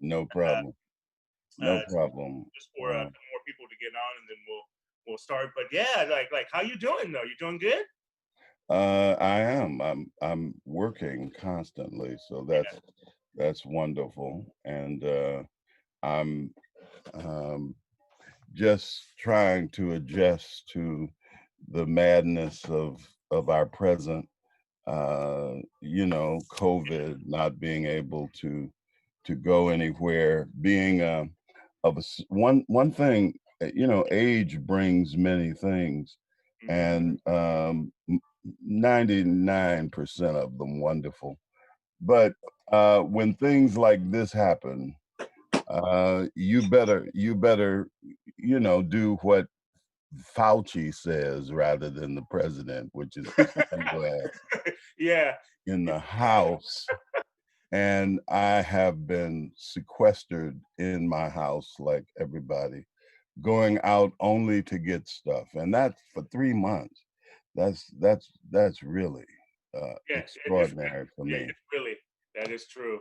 No problem. No problem. Just for more people to get on, and then we'll start. But yeah, like how you doing though? You doing good? I am. I'm working constantly, so Yeah, that's wonderful. And I'm um, just trying to adjust to the madness of our present. COVID, not being able to go anywhere, being one thing. Age brings many things, hmm and 99% of them wonderful. But when things like this happen, you better do what Fauci says rather than the president, which is keep your ass yeah, in the house. And I have been sequestered in my house like everybody, going out only to get stuff, and that's for 3 months. That's really yeah. extraordinary for Yeah, me. it's really that is true.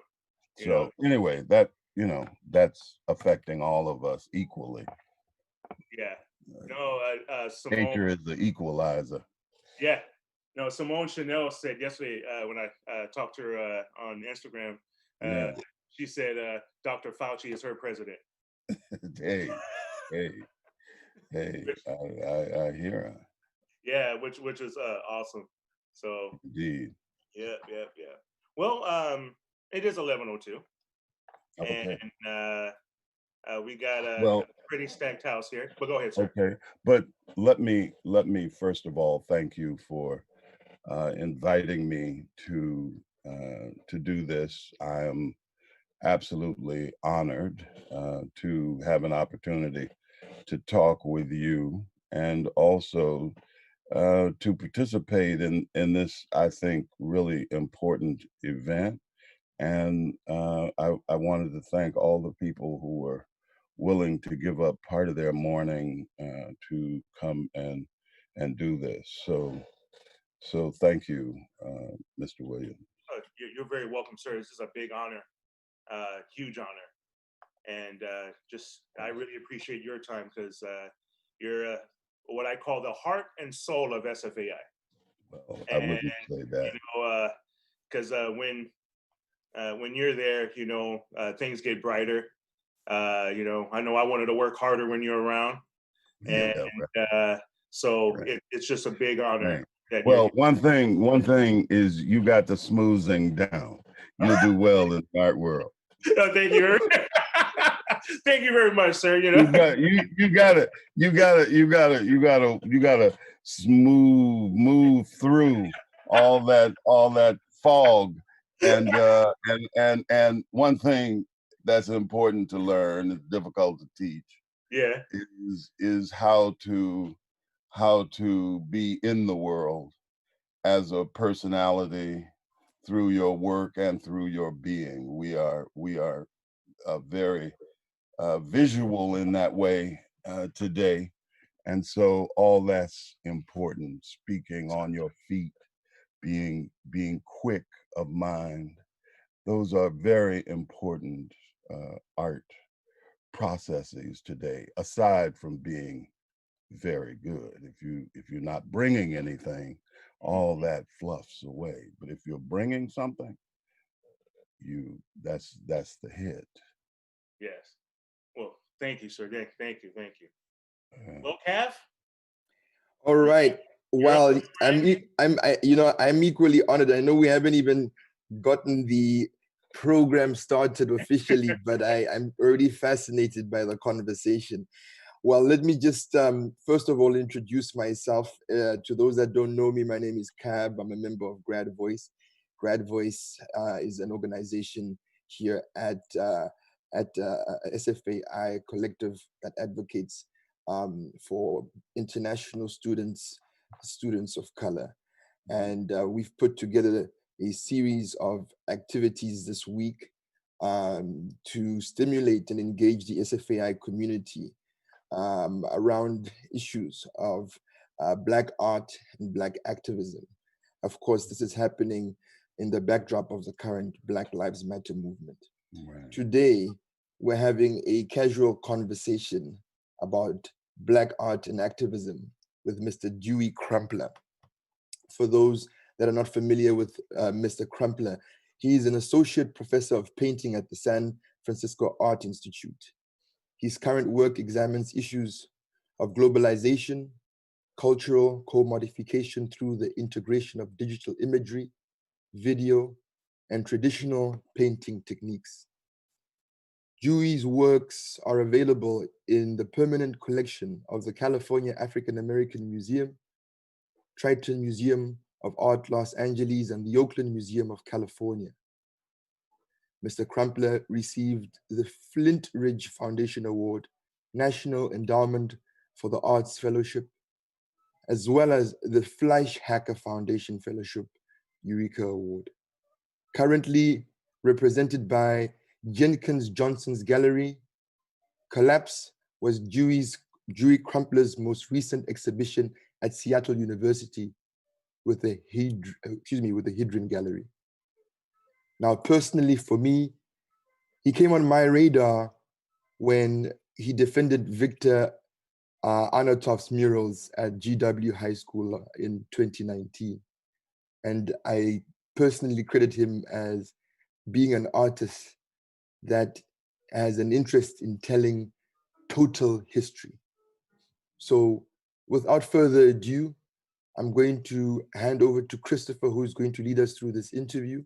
You know, So anyway, that's affecting all of us equally. yeah. No, Simone. Nature is the equalizer. Yeah, no, Simone Chanel said yesterday when I talked to her on Instagram. Uh, Yeah. she said Dr. Fauci is her president. Hey, hey, hey. Which, I hear her. yeah, which is awesome. So Indeed. yeah, yeah, yeah. Well, it is 11:02, and Okay. we got a Well, pretty stacked house here. But go ahead, sir. okay. But let me first of all thank you for inviting me to do this. I am absolutely honored to have an opportunity to talk with you, and also to participate in this, I think, really important event. And I wanted to thank all the people who were willing to give up part of their morning to come and do this. So thank you, Mr. Williams. You're very welcome, sir. This is a big honor, huge honor, and just I really appreciate your time because you're what I call the heart and soul of SFAI. Well, I And wouldn't say that. because when you're there, things get brighter. I know I wanted to work harder when you're around, and Yeah, right, so right. it's just a big honor Right. that you're Well, one thing is you got the smoothing down. You'll do well in the art world. here. Thank you, thank you very much, sir. You gotta move through all that fog. And one thing that's important to learn, is difficult to teach, yeah, is how to be in the world as a personality through your work and through your being. We are very visual in that way today, and so all that's important. Speaking on your feet, being quick of mind. Those are very important art processes today. Aside from being very good, if you're not bringing anything, all that fluffs away. But if you're bringing something, that's the hit. yes. Well, thank you, sir. Thank you. Uh, Well, Cav, All right. you're up, Well, man. I'm equally honored. I know we haven't even gotten the program started officially, but I'm already fascinated by the conversation. Well, let me just first of all introduce myself. To those that don't know me, my name is Cab. I'm a member of Grad Voice. Grad Voice is an organization here at SFAI collective that advocates for international students of color. And we've put together a series of activities this week to stimulate and engage the SFAI community around issues of Black art and Black activism. Of course, this is happening in the backdrop of the current Black Lives Matter movement. right. Today, we're having a casual conversation about Black art and activism with Mr. Dewey Crumpler. For those that are not familiar with Mr. Crumpler, he is an associate professor of painting at the San Francisco Art Institute. His current work examines issues of globalization, cultural co-modification through the integration of digital imagery, video, and traditional painting techniques. Dewey's works are available in the permanent collection of the California African American Museum, Triton Museum of Art Los Angeles, and the Oakland Museum of California. Mr. Crumpler received the Flintridge Foundation Award, National Endowment for the Arts Fellowship, as well as the Fleishhacker Foundation Fellowship, Eureka Award. Currently represented by Jenkins Johnsons Gallery, Collapse was Dewey Crumpler's most recent exhibition at Seattle University with the Hedreen Gallery. Now, personally for me, he came on my radar when he defended Victor Arnatov's murals at GW High School in 2019. And I personally credit him as being an artist that has an interest in telling total history. So without further ado, I'm going to hand over to Christopher, who's going to lead us through this interview.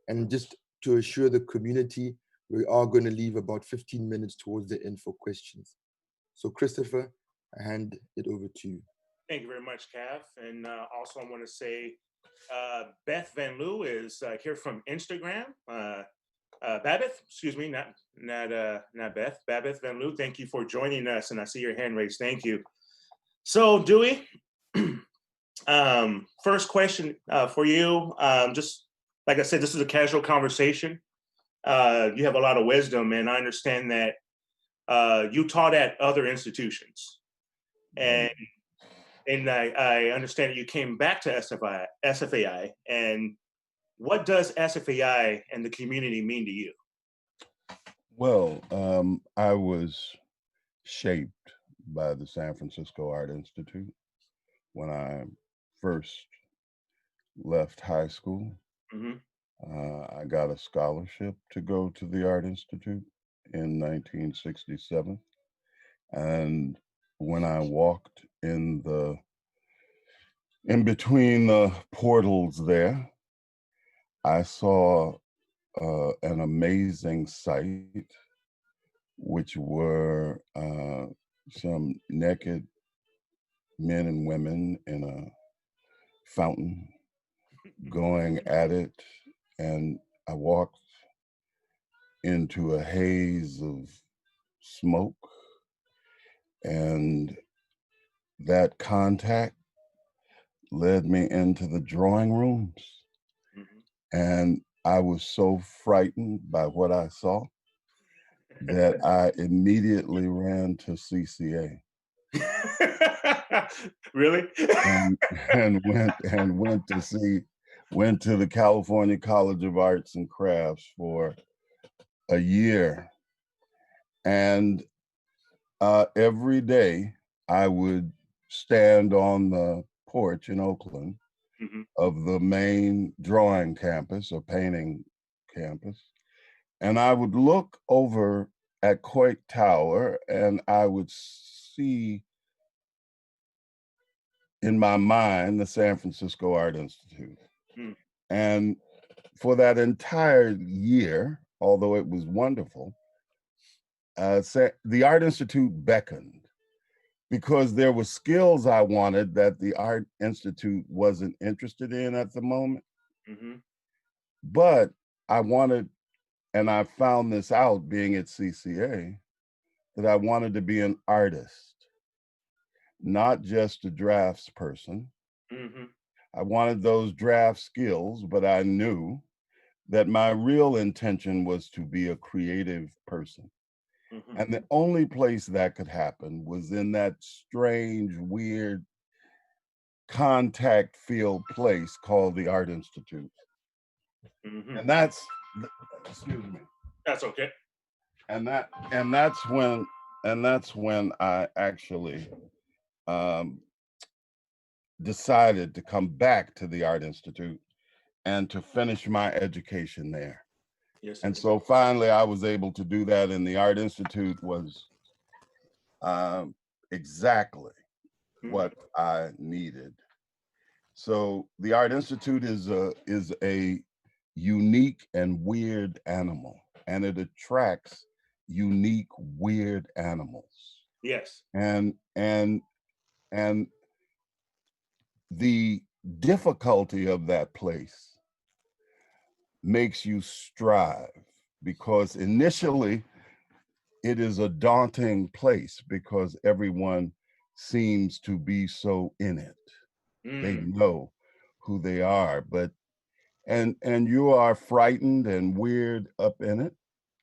And just to assure the community, we are going to leave about 15 minutes towards the end for questions. So Christopher, I hand it over to you. Thank you very much, Cav. And also I want to say, Beth Van Loo is here from Instagram. Babeth, excuse me, not Beth, Babeth Van Loo, thank you for joining us. And I see your hand raised, thank you. So Dewey, first question for you. Just like I said, this is a casual conversation. You have a lot of wisdom, and I understand that you taught at other institutions. And I understand that you came back to SFAI. And what does SFAI and the community mean to you? Well, I was shaped by the San Francisco Art Institute when I first left high school. I got a scholarship to go to the Art Institute in 1967. And when I walked in between the portals there, I saw an amazing sight, which were some naked men and women in a fountain going at it. And I walked into a haze of smoke, and that contact led me into the drawing rooms. And I was so frightened by what I saw that I immediately ran to CCA. Really? and went to the California College of Arts and Crafts for a year. And every day I would stand on the porch in Oakland of the main drawing campus or painting campus. And I would look over at Coit Tower and I would see in my mind the San Francisco Art Institute. And for that entire year, although it was wonderful, the Art Institute beckoned, because there were skills I wanted that the Art Institute wasn't interested in at the moment. But I wanted, and I found this out being at CCA, that I wanted to be an artist, not just a drafts person. I wanted those draft skills, but I knew that my real intention was to be a creative person. And the only place that could happen was in that strange, weird contact field place called the Art Institute. And that's, excuse me. That's okay. that's when I actually decided to come back to the Art Institute and to finish my education there. Yes, And sir. so finally I was able to do that, and the Art Institute was exactly what I needed. So the Art Institute is a unique and weird animal, and it attracts unique, weird animals. Yes. And the difficulty of that place makes you strive, because initially it is a daunting place because everyone seems to be so in it. They know who they are, but and you are frightened and weird up in it,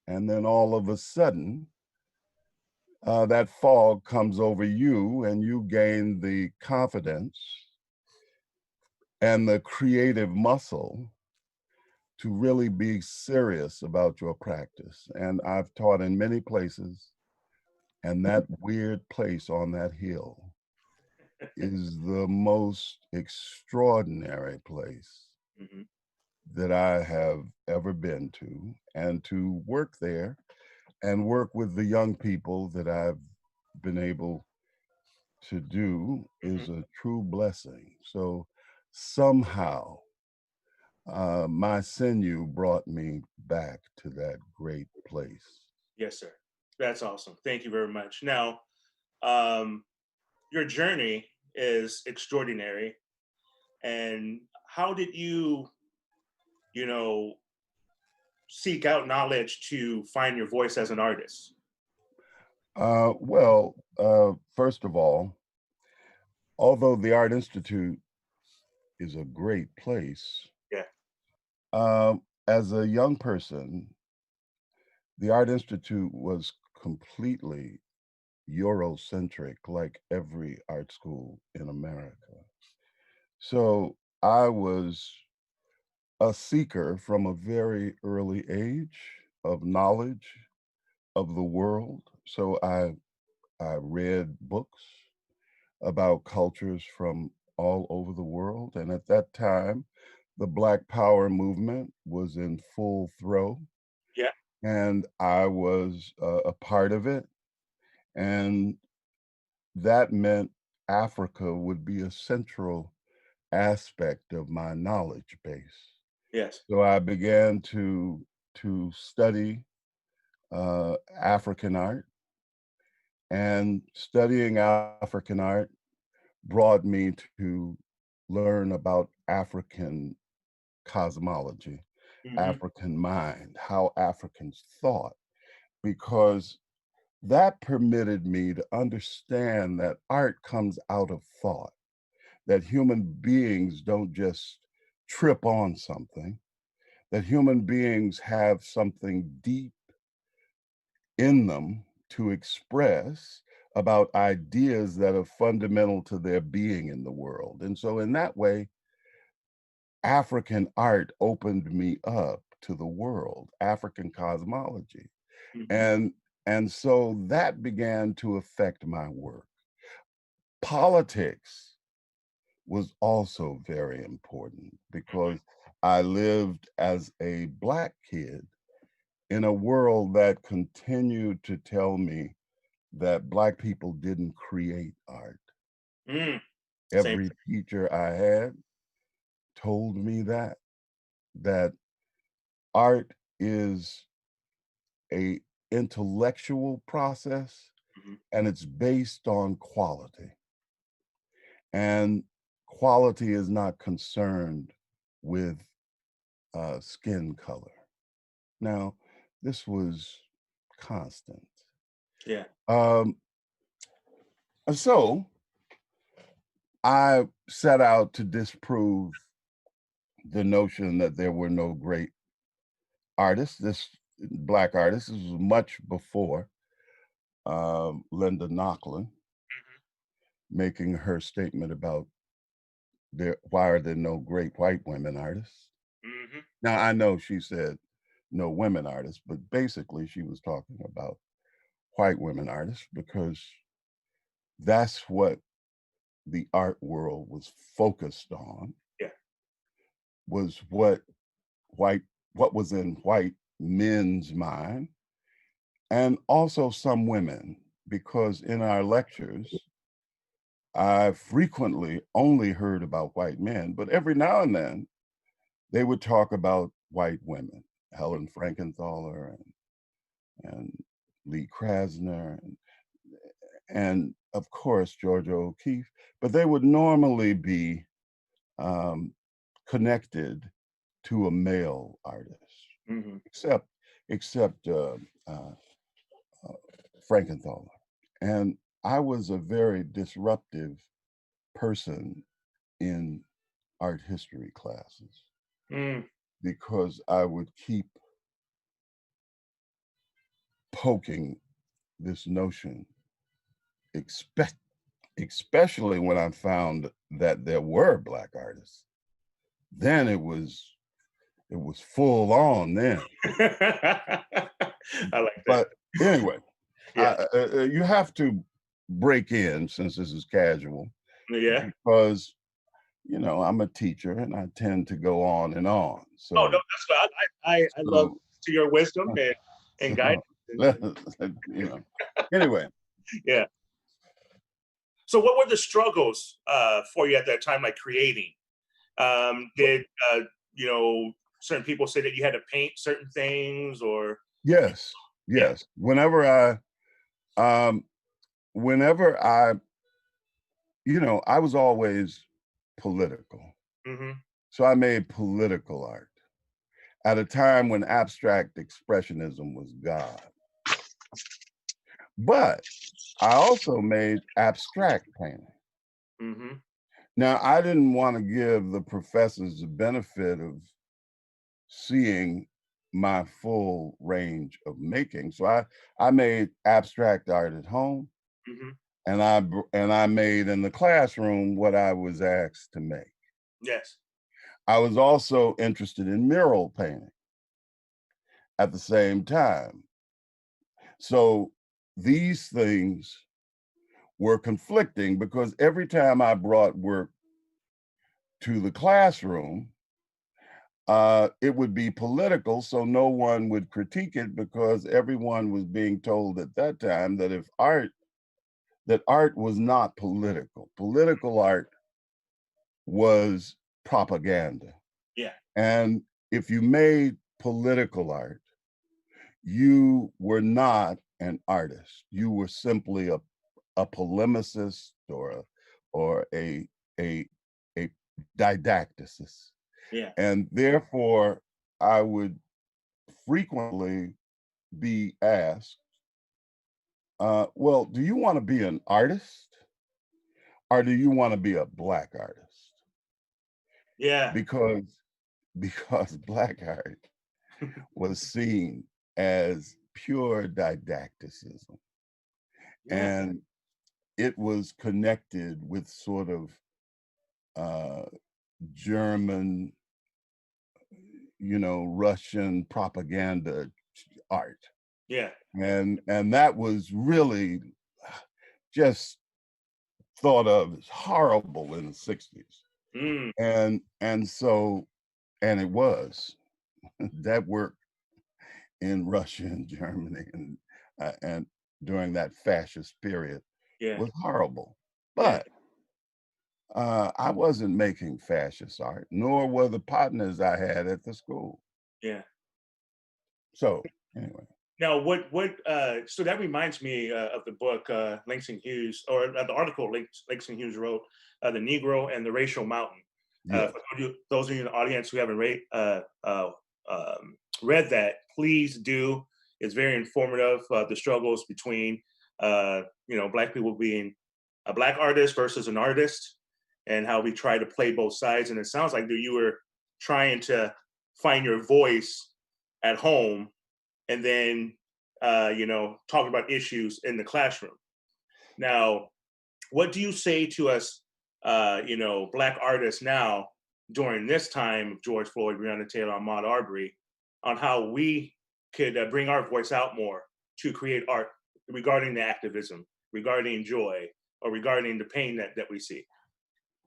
and then all of a sudden that fog comes over you and you gain the confidence and the creative muscle to really be serious about your practice. And I've taught in many places, and that weird place on that hill is the most extraordinary place that I have ever been to. And to work there and work with the young people that I've been able to do is a true blessing. So somehow my sinew brought me back to that great place. Yes, sir. That's awesome. Thank you very much. Now, your journey is extraordinary. And how did you seek out knowledge to find your voice as an artist? Well, first of all, although the Art Institute is a great place, as a young person, the Art Institute was completely Eurocentric, like every art school in America. So I was a seeker from a very early age of knowledge of the world. So I read books about cultures from all over the world. And at that time, the Black Power movement was in full throw. Yeah. And I was a part of it. And that meant Africa would be a central aspect of my knowledge base. Yes. So I began to study African art, and studying African art brought me to learn about African cosmology, African mind, how Africans thought, because that permitted me to understand that art comes out of thought, that human beings don't just trip on something, that human beings have something deep in them to express about ideas that are fundamental to their being in the world. And so in that way, African art opened me up to the world, African cosmology. And so that began to affect my work. Politics was also very important because I lived as a Black kid in a world that continued to tell me that Black people didn't create art. Every teacher I had told me that art is a intellectual process and it's based on quality. And quality is not concerned with skin color. Now, this was constant. Yeah. So I set out to disprove the notion that there were no great artists, Black artists. This was much before Linda Nochlin making her statement about why are there no great white women artists. Now, I know she said no women artists, but basically she was talking about white women artists because that's what the art world was focused on. Yeah. Was what was in white men's mind, and also some women, because in our lectures, I frequently only heard about white men, but every now and then they would talk about white women, Helen Frankenthaler and Lee Krasner, and of course Georgia O'Keeffe, but they would normally be connected to a male artist, Mm-hmm. except Frankenthaler. And I was a very disruptive person in art history classes because I would keep poking this notion, especially when I found that there were Black artists. Then it was full on then. I like that. But anyway, Yeah. you have to break in, since this is casual, Yeah. because I'm a teacher and I tend to go on and on. So oh no, that's what I love to your wisdom and guidance. Anyway. Yeah. So what were the struggles for you at that time, like creating? Did certain people say that you had to paint certain things, or? Yes. Yeah. Whenever I I was always political. Mm-hmm. So I made political art at a time when abstract expressionism was God. But I also made abstract painting. Mm-hmm. Now, I didn't want to give the professors the benefit of seeing my full range of making. So I made abstract art at home, Mm-hmm. and I made in the classroom what I was asked to make. Yes. I was also interested in mural painting at the same time. So these things were conflicting because every time I brought work to the classroom, it would be political, so no one would critique it because everyone was being told at that time that art was not political. Political art was propaganda. Yeah. And if you made political art, you were not an artist. You were simply a polemicist or a didacticist. Yeah. And therefore, I would frequently be asked, well, do you want to be an artist or do you want to be a Black artist? Yeah. Because Black art was seen as pure didacticism. Yeah. And it was connected with sort of German, Russian propaganda art. Yeah. And that was really just thought of as horrible in the 60s. Mm. And it was that work in Russia and Germany and during that fascist period was horrible. But I wasn't making fascist art, nor were the partners I had at the school. Yeah. So anyway. Now, so that reminds me of the book Langston Hughes, or the article Langston Hughes wrote, The Negro and the Racial Mountain. Yeah. For those of you in the audience who haven't read that, please do. It's very informative. The struggles between, Black people being a Black artist versus an artist, and how we try to play both sides. And it sounds like that you were trying to find your voice at home, and then, talking about issues in the classroom. Now, what do you say to us, Black artists now during this time of George Floyd, Breonna Taylor, Ahmaud Arbery, on how we could bring our voice out more to create art regarding the activism, regarding joy, or regarding the pain that we see?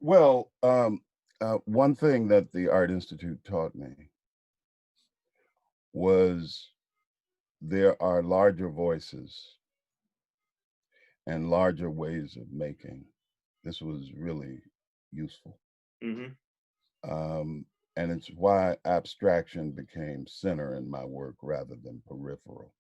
Well, one thing that the Art Institute taught me was there are larger voices and larger ways of making. This was really useful. Mm-hmm. And it's why abstraction became center in my work rather than peripheral.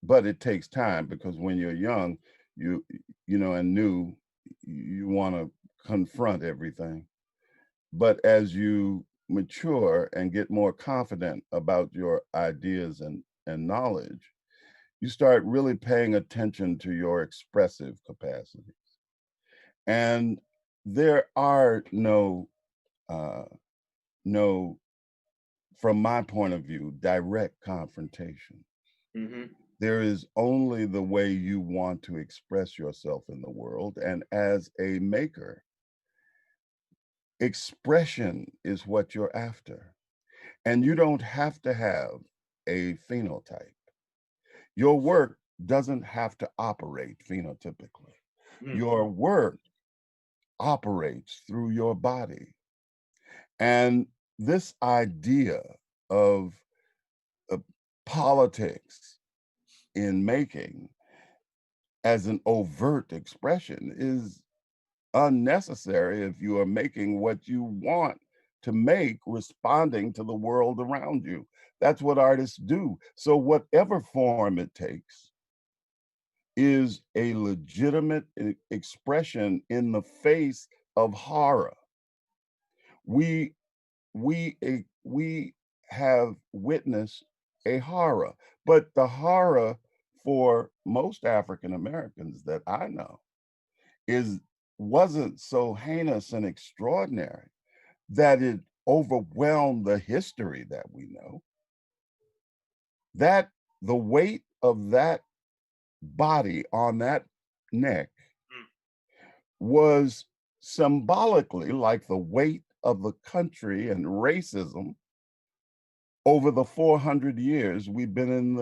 But it takes time, because when you're young, you know, and new, you want to confront everything. But as you mature and get more confident about your ideas and knowledge, you start really paying attention to your expressive capacities. And there are no, from my point of view, direct confrontation. Mm-hmm. There is only the way you want to express yourself in the world. And as a maker, expression is what you're after. And you don't have to have a phenotype. Your work doesn't have to operate phenotypically. Mm-hmm. Your work operates through your body. And this idea of politics in making as an overt expression is unnecessary if you are making what you want to make, responding to the world around you. That's what artists do. So whatever form it takes is a legitimate expression in the face of horror. We have witnessed a horror, but the horror for most African Americans that I know wasn't so heinous and extraordinary that it overwhelmed the history that we know. That the weight of that body on that neck was symbolically like the weight of the country and racism over the 400 years we've been in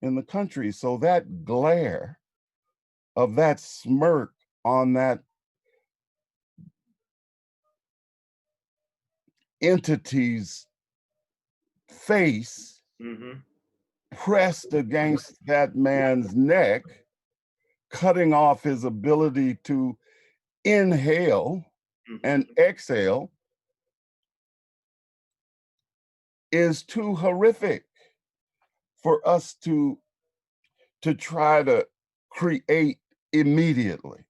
the country. So that glare of that smirk on that entity's face, Mm-hmm. pressed against that man's neck, cutting off his ability to inhale and exhale, is too horrific for us to try to create immediately.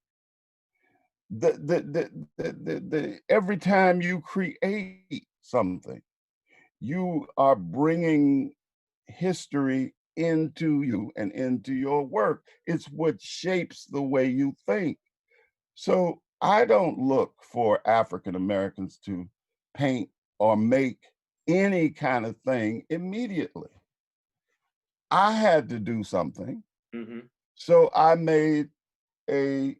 Every time you create something, you are bringing history into you and into your work. It's what shapes the way you think. So I don't look for African Americans to paint or make any kind of thing immediately. I had to do something. Mm-hmm. So I made a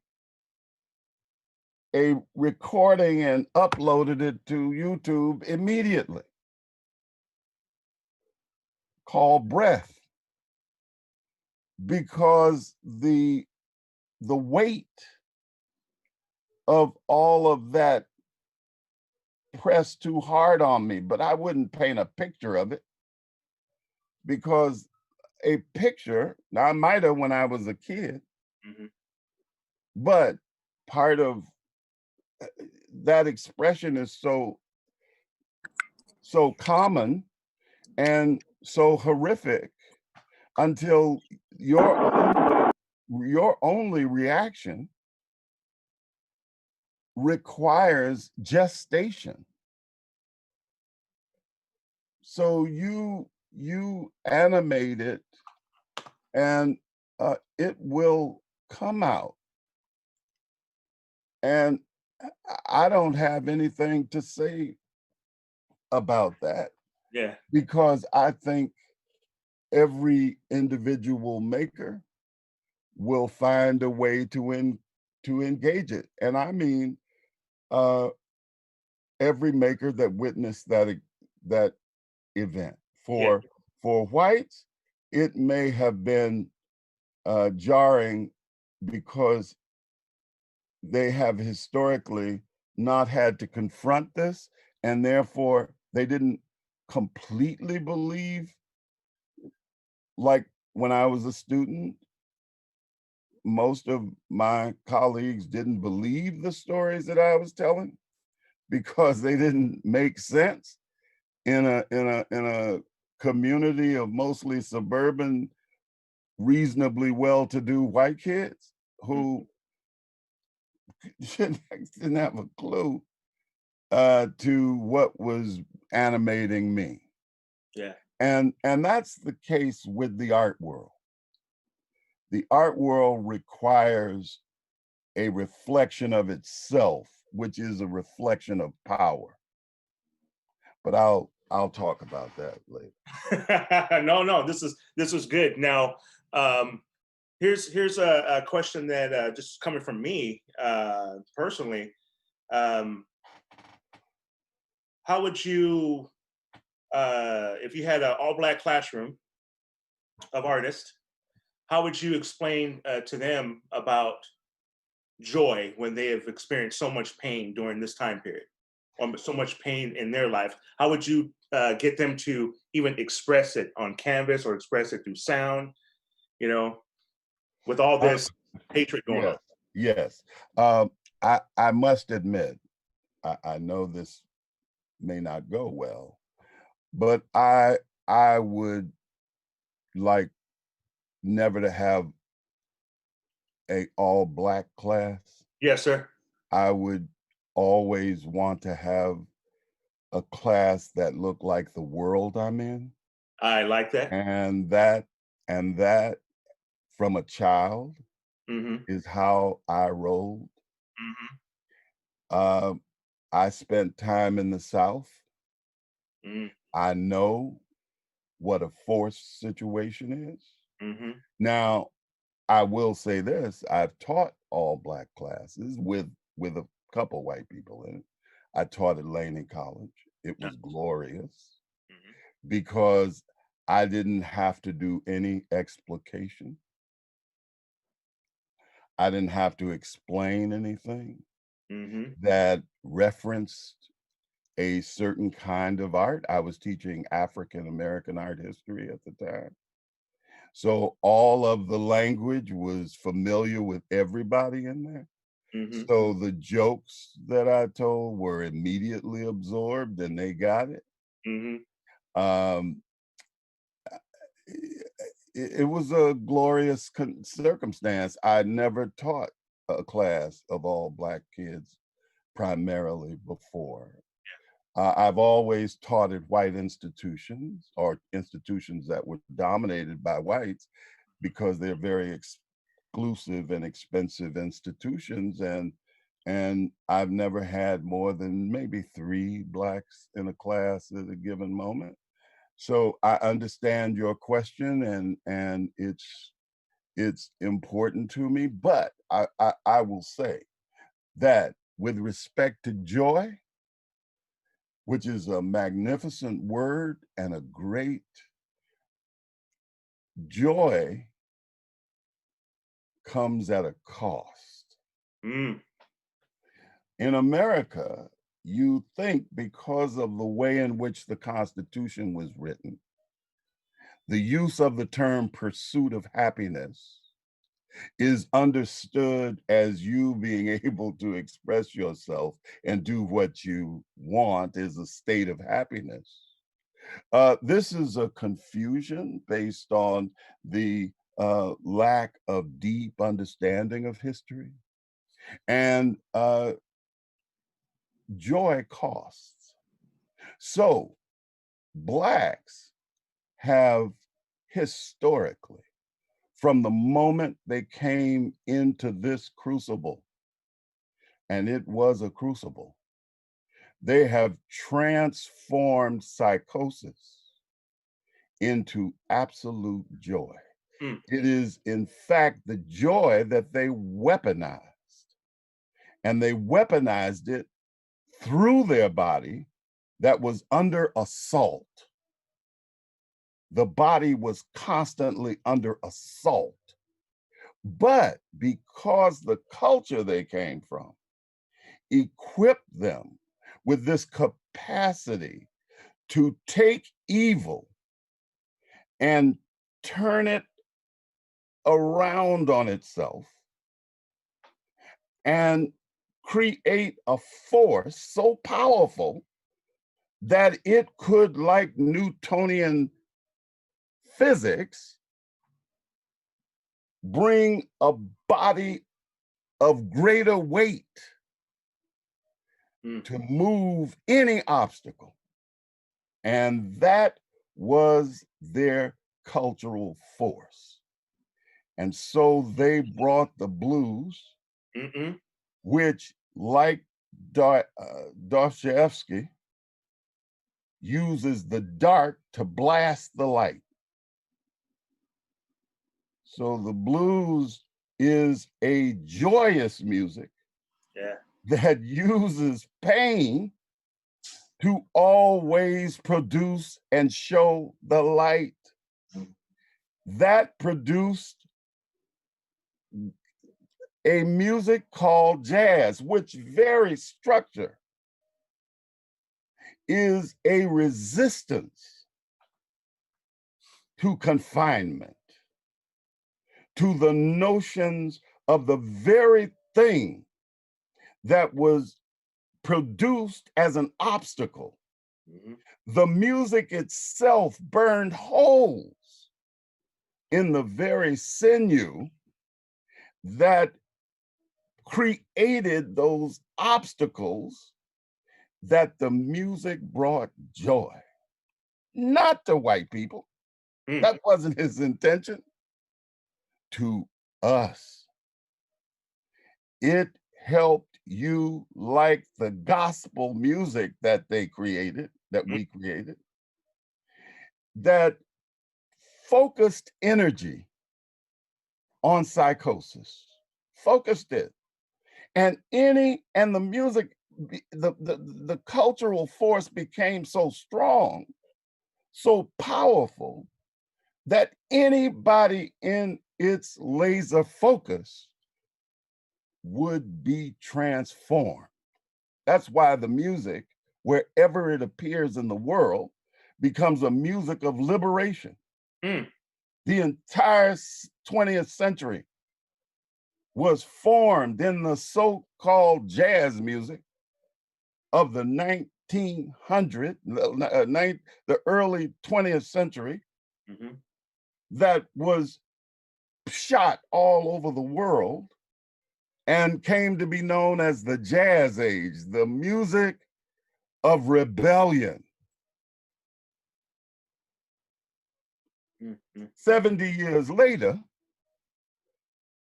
recording and uploaded it to YouTube immediately, called Breath, because the weight of all of that pressed too hard on me. But I wouldn't paint a picture of it, because a picture, now I might have when I was a kid, Mm-hmm. but part of that expression is so common and so horrific until your only reaction requires gestation. So you animate it, and it will come out. And I don't have anything to say about that. Yeah. Because I think every individual maker will find a way to engage it. And I mean, every maker that witnessed that event. Yeah. For whites, it may have been jarring because they have historically not had to confront this, and therefore they didn't completely believe. Like when I was a student, most of my colleagues didn't believe the stories that I was telling because they didn't make sense in a community of mostly suburban, reasonably well-to-do white kids who didn't have a clue to what was animating me. Yeah. And that's the case with the art world. The art world requires a reflection of itself, which is a reflection of power. But I'll talk about that later. No, this is good. Now, here's a question that just coming from me personally. How would you, if you had an all-black classroom of artists, how would you explain to them about joy when they have experienced so much pain during this time period, or so much pain in their life? How would you get them to even express it on canvas or express it through sound, you know, with all this hatred going on? Yes. I must admit, I know this may not go well, but I would like never to have a all black class. Yes, sir. I would always want to have a class that looked like the world I'm in. I like that. And that from a child is how I rolled. I spent time in the South. I know what a forced situation is. Now, I will say this, I've taught all black classes with a couple white people in it. I taught at Laney College. It was glorious because I didn't have to do any explication. I didn't have to explain anything that referenced a certain kind of art. I was teaching African American art history at the time. So all of the language was familiar with everybody in there. So the jokes that I told were immediately absorbed and they got it. It was a glorious circumstance. I never taught a class of all black kids primarily before. I've always taught at white institutions or institutions that were dominated by whites because they're very exclusive and expensive institutions. And I've never had more than maybe 3 blacks in a class at a given moment. So I understand your question and it's important to me, but I will say that with respect to joy, which is a magnificent word and a great joy, comes at a cost. In America, you think because of the way in which the Constitution was written, the use of the term pursuit of happiness is understood as you being able to express yourself and do what you want is a state of happiness. This is a confusion based on the lack of deep understanding of history. And joy costs. So blacks have historically, from the moment they came into this crucible, and it was a crucible, they have transformed psychosis into absolute joy. It is, in fact, the joy that they weaponized. And they weaponized it through their body that was under assault. The body was constantly under assault. But because the culture they came from equipped them with this capacity to take evil and turn it around on itself and create a force so powerful that it could, like Newtonian physics, bring a body of greater weight to move any obstacle. And that was their cultural force. And so they brought the blues, which, like Dostoevsky, uses the dark to blast the light. So the blues is a joyous music that uses pain to always produce and show the light. That produced a music called jazz, which very structure is a resistance to confinement, to the notions of the very thing that was produced as an obstacle. The music itself burned holes in the very sinew that created those obstacles that the music brought joy, not to white people. That wasn't his intention. To us, it helped you, like the gospel music that they created, that we created, that focused energy on psychosis, focused it. And the music, the cultural force became so strong, so powerful, that anybody in its laser focus would be transformed. That's why the music, wherever it appears in the world, becomes a music of liberation. The entire 20th century was formed in the so-called jazz music of the 1900s, the early 20th century, that was shot all over the world and came to be known as the Jazz Age, the music of rebellion. 70 years later,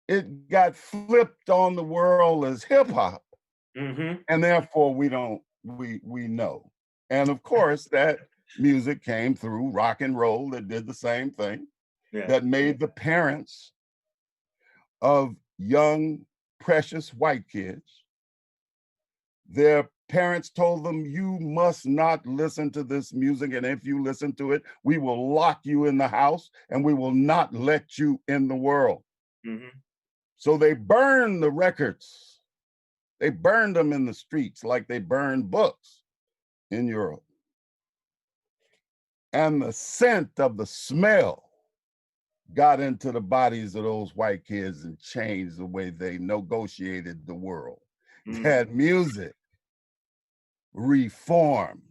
it got flipped on the world as hip hop, and therefore we know. And of course, that music came through rock and roll that did the same thing, that made the parents of young, precious white kids, their parents told them, you must not listen to this music, and if you listen to it, we will lock you in the house and we will not let you in the world. So they burned the records. They burned them in the streets like they burned books in Europe. And the scent of the smell got into the bodies of those white kids and changed the way they negotiated the world. That music reformed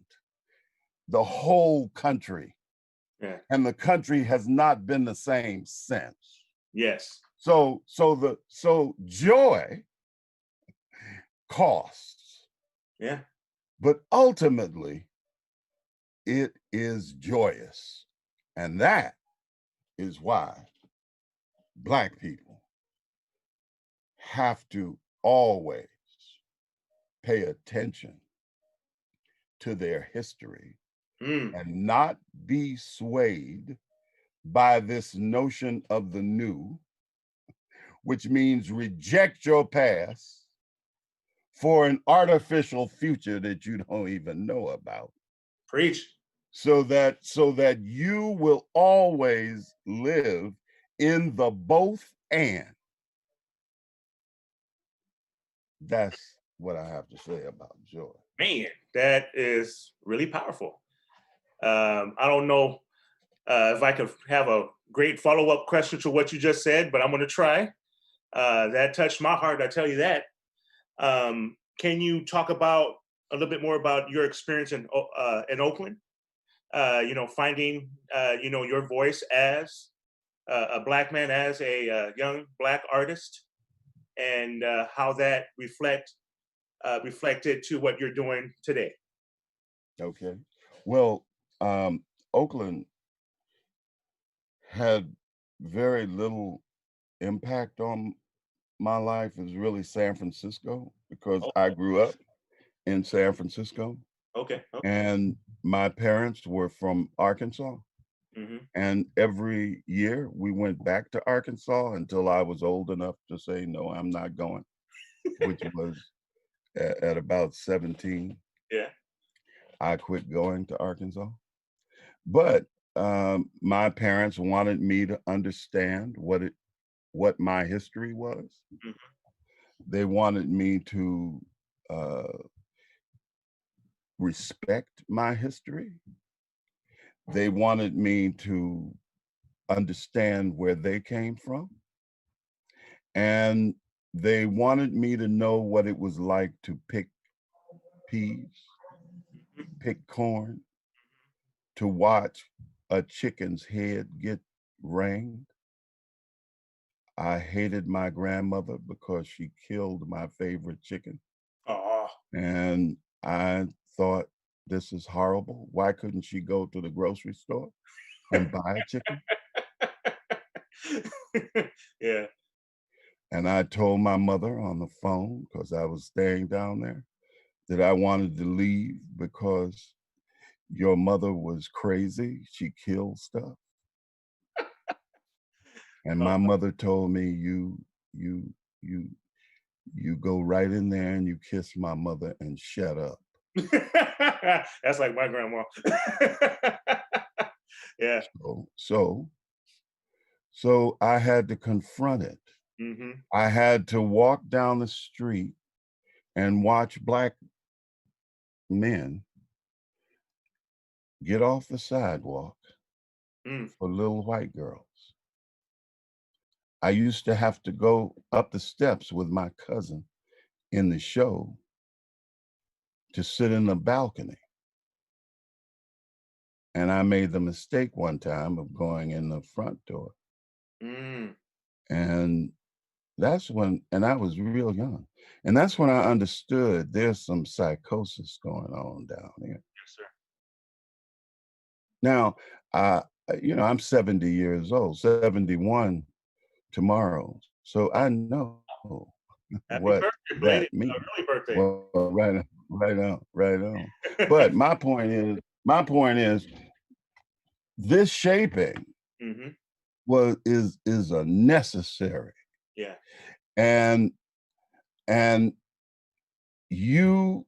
the whole country. And the country has not been the same since. So joy costs. But ultimately, it is joyous. And that is why Black people have to always pay attention to their history and not be swayed by this notion of the new, which means reject your past, for an artificial future that you don't even know about. Preach. So that you will always live in the both and. That's what I have to say about joy. Man, that is really powerful. I don't know if I could have a great follow-up question to what you just said, but I'm going to try. That touched my heart, I tell you that. Can you talk about a little bit more about your experience in Oakland? Finding your voice as a Black man, as a young Black artist, and how that reflected to what you're doing today. Okay. Well, Oakland had very little impact on my life. It was really San Francisco, because I grew up in San Francisco. Okay. And my parents were from Arkansas. Mm-hmm. And every year we went back to Arkansas until I was old enough to say, no, I'm not going, which was at about 17. Yeah. I quit going to Arkansas. But my parents wanted me to understand what my history was. Mm-hmm. They wanted me to respect my history. They wanted me to understand where they came from. And they wanted me to know what it was like to pick peas, pick corn, to watch a chicken's head get ranged. I hated my grandmother because she killed my favorite chicken. Oh. And I thought, this is horrible. Why couldn't she go to the grocery store and buy a chicken? Yeah. And I told my mother on the phone, because I was staying down there, that I wanted to leave because your mother was crazy. She killed stuff. And my mother told me, you go right in there and you kiss my mother and shut up. That's like my grandma. Yeah. So I had to confront it. Mm-hmm. I had to walk down the street and watch Black men get off the sidewalk for little white girls. I used to have to go up the steps with my cousin in the show to sit in the balcony. And I made the mistake one time of going in the front door. And that's when, and I was real young. And that's when I understood there's some psychosis going on down here. Yes, sir. Now, I'm 70 years old, 71 tomorrow. So I know Happy what birthday, that means. early birthday. Well, right on. But my point is, this shaping is a necessary. Yeah. And you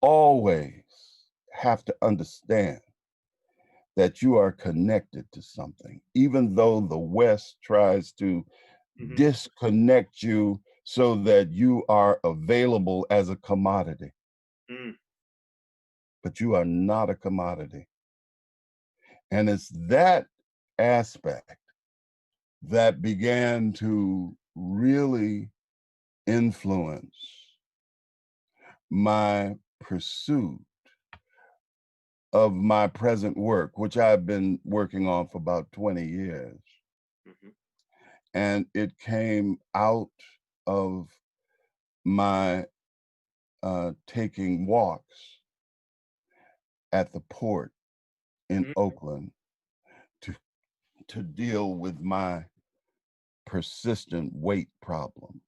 always have to understand that you are connected to something, even though the West tries to disconnect you so that you are available as a commodity. But you are not a commodity. And it's that aspect that began to really influence my pursuit of my present work, which I've been working on for about 20 years. And it came out of my taking walks at the port in Oakland to deal with my persistent weight problem.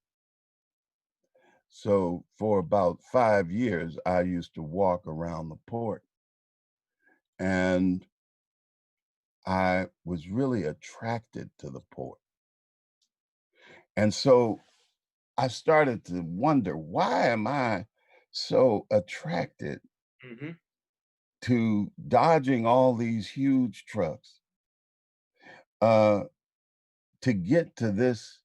So for about 5 years, I used to walk around the port, and I was really attracted to the port. And so I started to wonder, why am I so attracted to dodging all these huge trucks to get to this,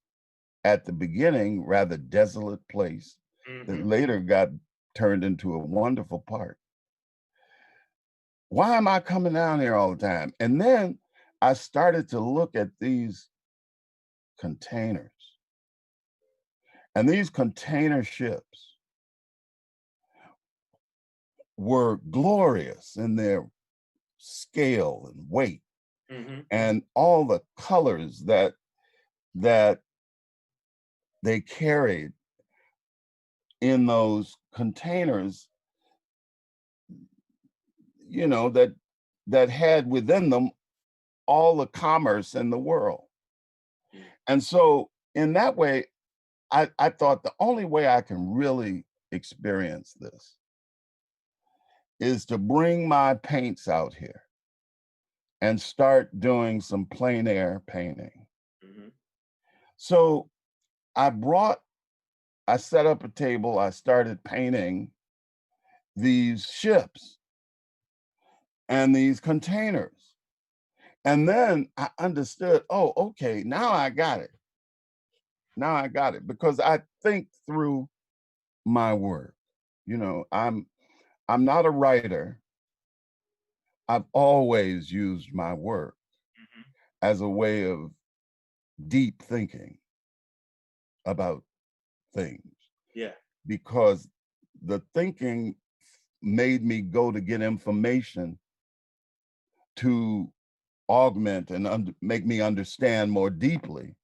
at the beginning, rather desolate place that later got turned into a wonderful park? Why am I coming down here all the time? And then I started to look at these containers. And these container ships were glorious in their scale and weight, and all the colors that they carried in those containers, you know, that had within them all the commerce in the world. And so in that way, I thought the only way I can really experience this is to bring my paints out here and start doing some plein air painting. So I set up a table, I started painting these ships and these containers. And then I understood, oh, okay, now I got it. Now I got it, because I think through my work. You know, I'm not a writer. I've always used my work as a way of deep thinking about things. Yeah. Because the thinking made me go to get information to augment and make me understand more deeply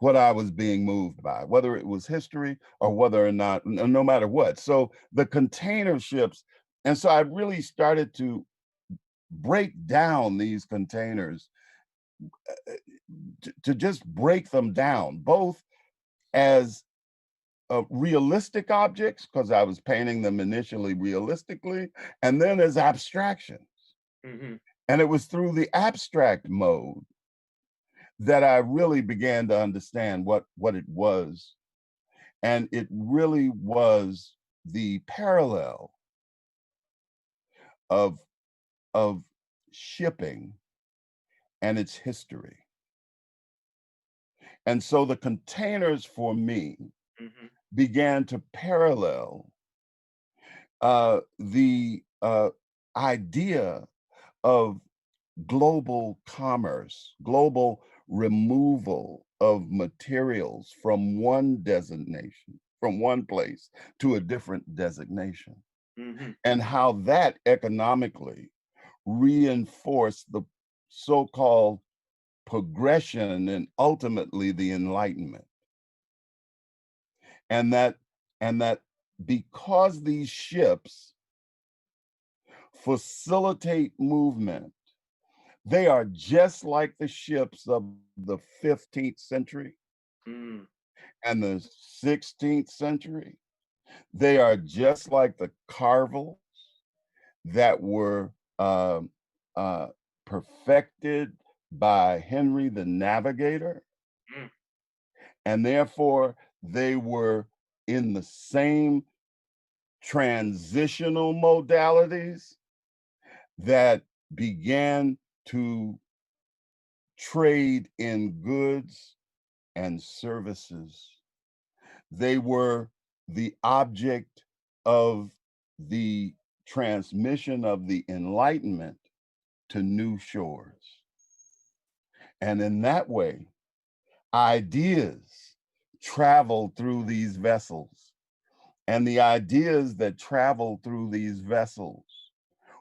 what I was being moved by, whether it was history or whether or not, no matter what. So the container ships, and so I really started to break down these containers, to just break them down, both as realistic objects, because I was painting them initially realistically, and then as abstractions. And it was through the abstract mode that I really began to understand what it was. And it really was the parallel of shipping and its history. And so the containers for me began to parallel the idea of global commerce, global removal of materials from one designation, from one place to a different designation, and how that economically reinforced the so-called progression and ultimately the Enlightenment. And that because these ships facilitate movement, they are just like the ships of the 15th century and the 16th century. They are just like the carvels that were perfected by Henry the Navigator. And therefore, they were in the same transitional modalities that began to trade in goods and services. They were the object of the transmission of the Enlightenment to new shores. And in that way, ideas traveled through these vessels. And the ideas that traveled through these vessels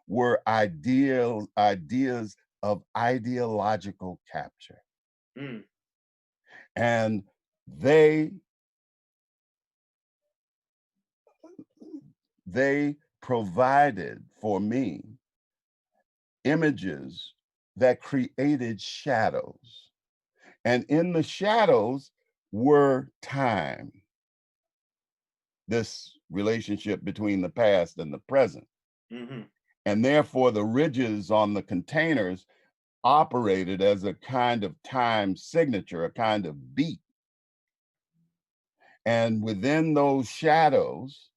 were ideas of ideological capture. And they provided for me images that created shadows. And in the shadows were time, this relationship between the past and the present. And therefore, the ridges on the containers operated as a kind of time signature, a kind of beat. And within those shadows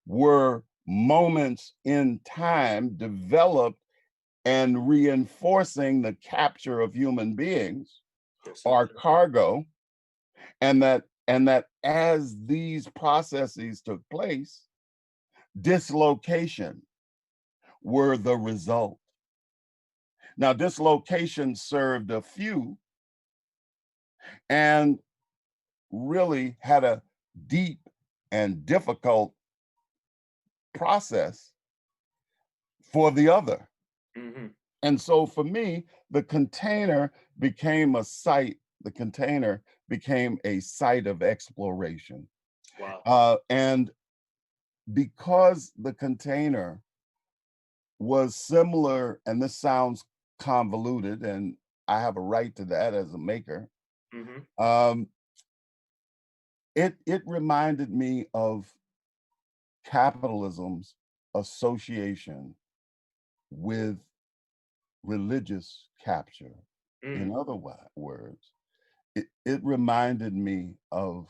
were moments in time developed and reinforcing the capture of human beings, Yes, or cargo, and that as these processes took place, dislocation were the result. Now, dislocation served a few and really had a deep and difficult process for the other. Mm-hmm. And so for me, the container became a site, the container became a site of exploration. Wow. And because the container was similar, and this sounds convoluted, and I have a right to that as a maker, Mm-hmm. it reminded me of capitalism's association with religious capture. In other words, it reminded me of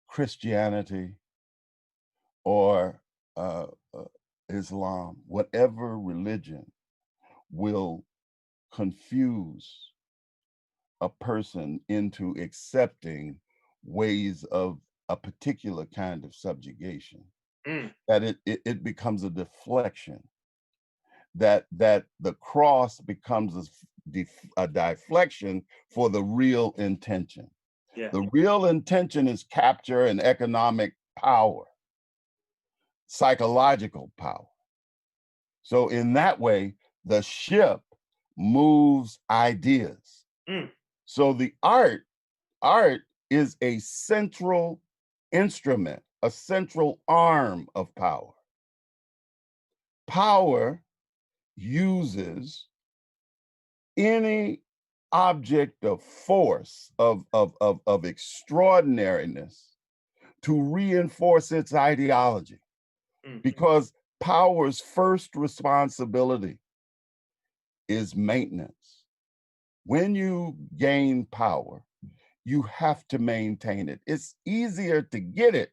Christianity or Islam, whatever religion will confuse a person into accepting ways of a particular kind of subjugation, that it becomes a deflection, that the cross becomes a deflection for the real intention. Yeah. The real intention is capture and economic power, psychological power. So in that way, the ship moves ideas. So the art is a central instrument, a central arm of power. Power uses any object of force, of extraordinariness, to reinforce its ideology. Because power's first responsibility is maintenance. When you gain power, you have to maintain it. It's easier to get it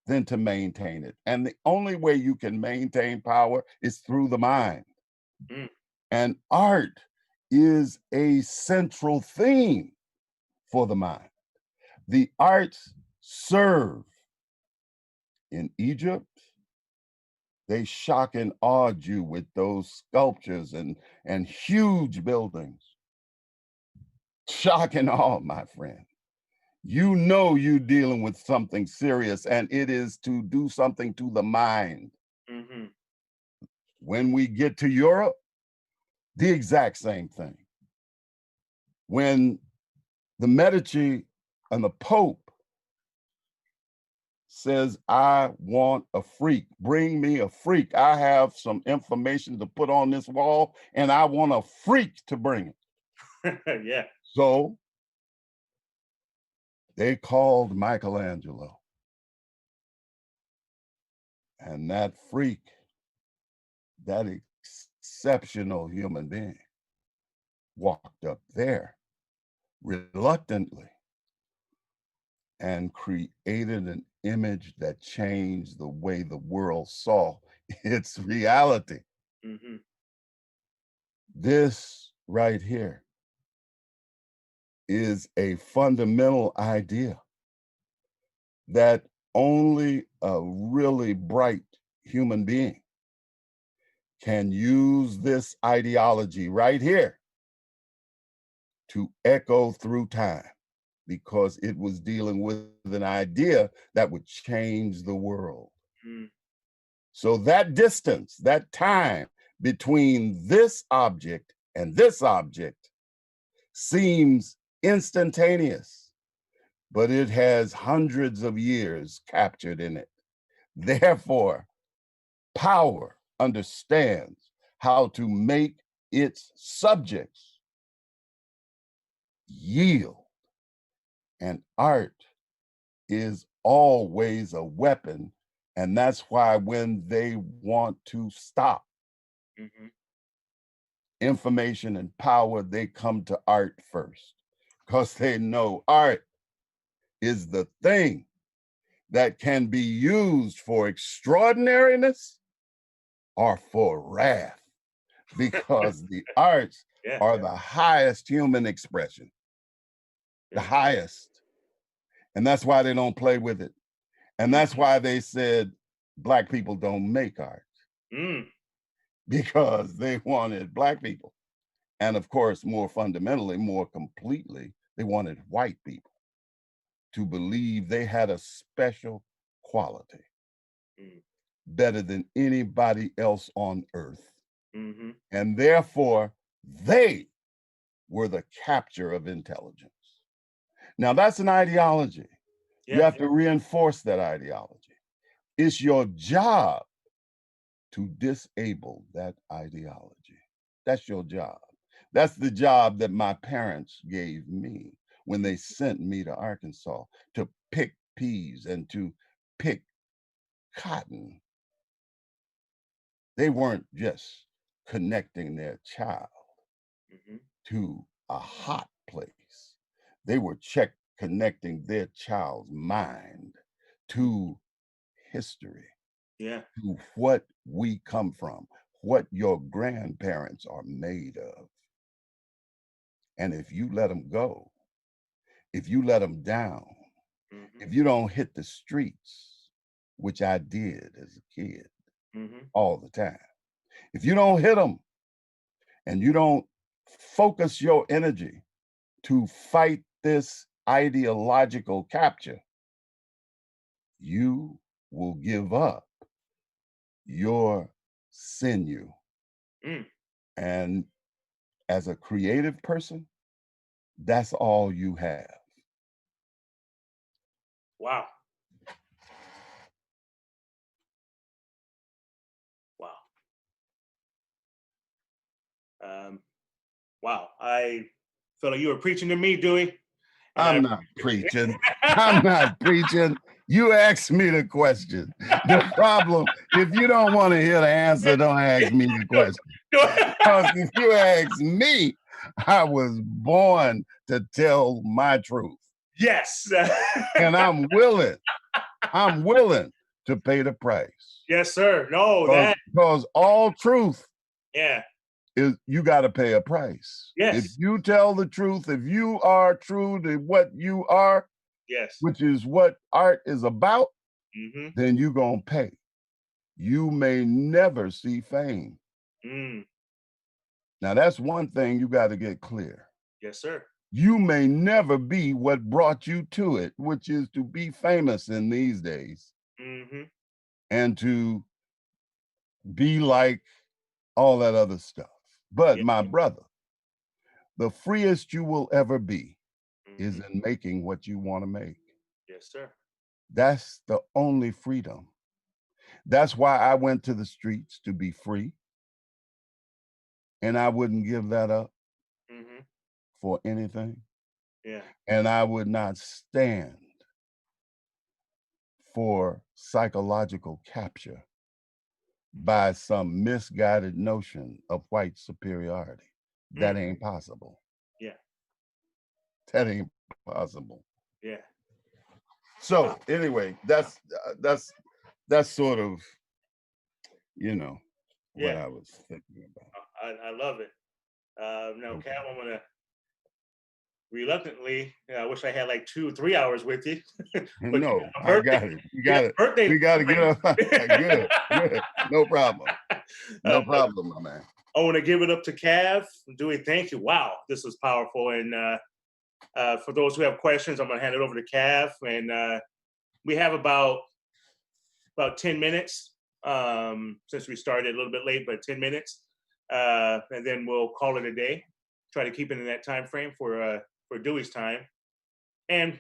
than to maintain it. And the only way you can maintain power is through the mind. And art is a central theme for the mind. The arts serve. In Egypt, they shock and awed you with those sculptures and huge buildings. Shock and awe, my friend. You know you're dealing with something serious, and it is to do something to the mind. When we get to Europe, the exact same thing. When the Medici and the Pope says, I want a freak, bring me a freak. I have some information to put on this wall, and I want a freak to bring it. Yeah. So they called Michelangelo. And that freak, that exceptional human being, walked up there reluctantly and created an image that changed the way the world saw its reality. This right here is a fundamental idea that only a really bright human being can use this ideology right here to echo through time, because it was dealing with an idea that would change the world. So that distance, that time between this object and this object seems instantaneous, but it has hundreds of years captured in it. Therefore, power understands how to make its subjects yield. And art is always a weapon. And that's why when they want to stop information and power, they come to art first, because they know art is the thing that can be used for extraordinariness or for wrath, because the arts are the highest human expression, the highest. And that's why they don't play with it. And that's why they said Black people don't make art, because they wanted Black people. And of course, more fundamentally, more completely, they wanted white people to believe they had a special quality, better than anybody else on earth. And therefore, they were the capture of intelligence. Now, that's an ideology. You have to reinforce that ideology. It's your job to disable that ideology. That's your job. That's the job that my parents gave me when they sent me to Arkansas to pick peas and to pick cotton. They weren't just connecting their child to a hot place. They were connecting their child's mind to history, to what we come from, what your grandparents are made of. And if you let them go, if you let them down, if you don't hit the streets, which I did as a kid all the time, if you don't hit them and you don't focus your energy to fight this ideological capture, you will give up your sinew. And as a creative person, that's all you have. Wow. Wow. I feel like you were preaching to me, Dewey. I'm not preaching. I'm not preaching. You asked me the question. The problem, if you don't want to hear the answer, don't ask me the question. Because if you ask me, I was born to tell my truth. Yes. And I'm willing to pay the price. Yes, sir. No, because all truth is you got to pay a price. Yes. If you tell the truth, if you are true to what you are, which is what art is about, then you're going to pay. You may never see fame. Now, that's one thing you got to get clear. Yes, sir. You may never be what brought you to it, which is to be famous in these days and to be like all that other stuff. But my brother, the freest you will ever be is in making what you want to make. Yes, sir. That's the only freedom. That's why I went to the streets, to be free. And I wouldn't give that up for anything. And I would not stand for psychological capture by some misguided notion of white superiority. That ain't possible. That ain't possible. So anyway, that's sort of, what I was thinking about. I love it. Now, Cam, I'm gonna reluctantly, I wish I had like 2-3 hours with you. No, I got it. We got to get up. Good. No problem. No problem, my man. I want to give it up to Cav. Dewey, thank you. Wow, this was powerful. And for those who have questions, I'm going to hand it over to Cav. And we have about 10 minutes since we started a little bit late, but 10 minutes. And then we'll call it a day. Try to keep it in that time frame for Dewey's time. And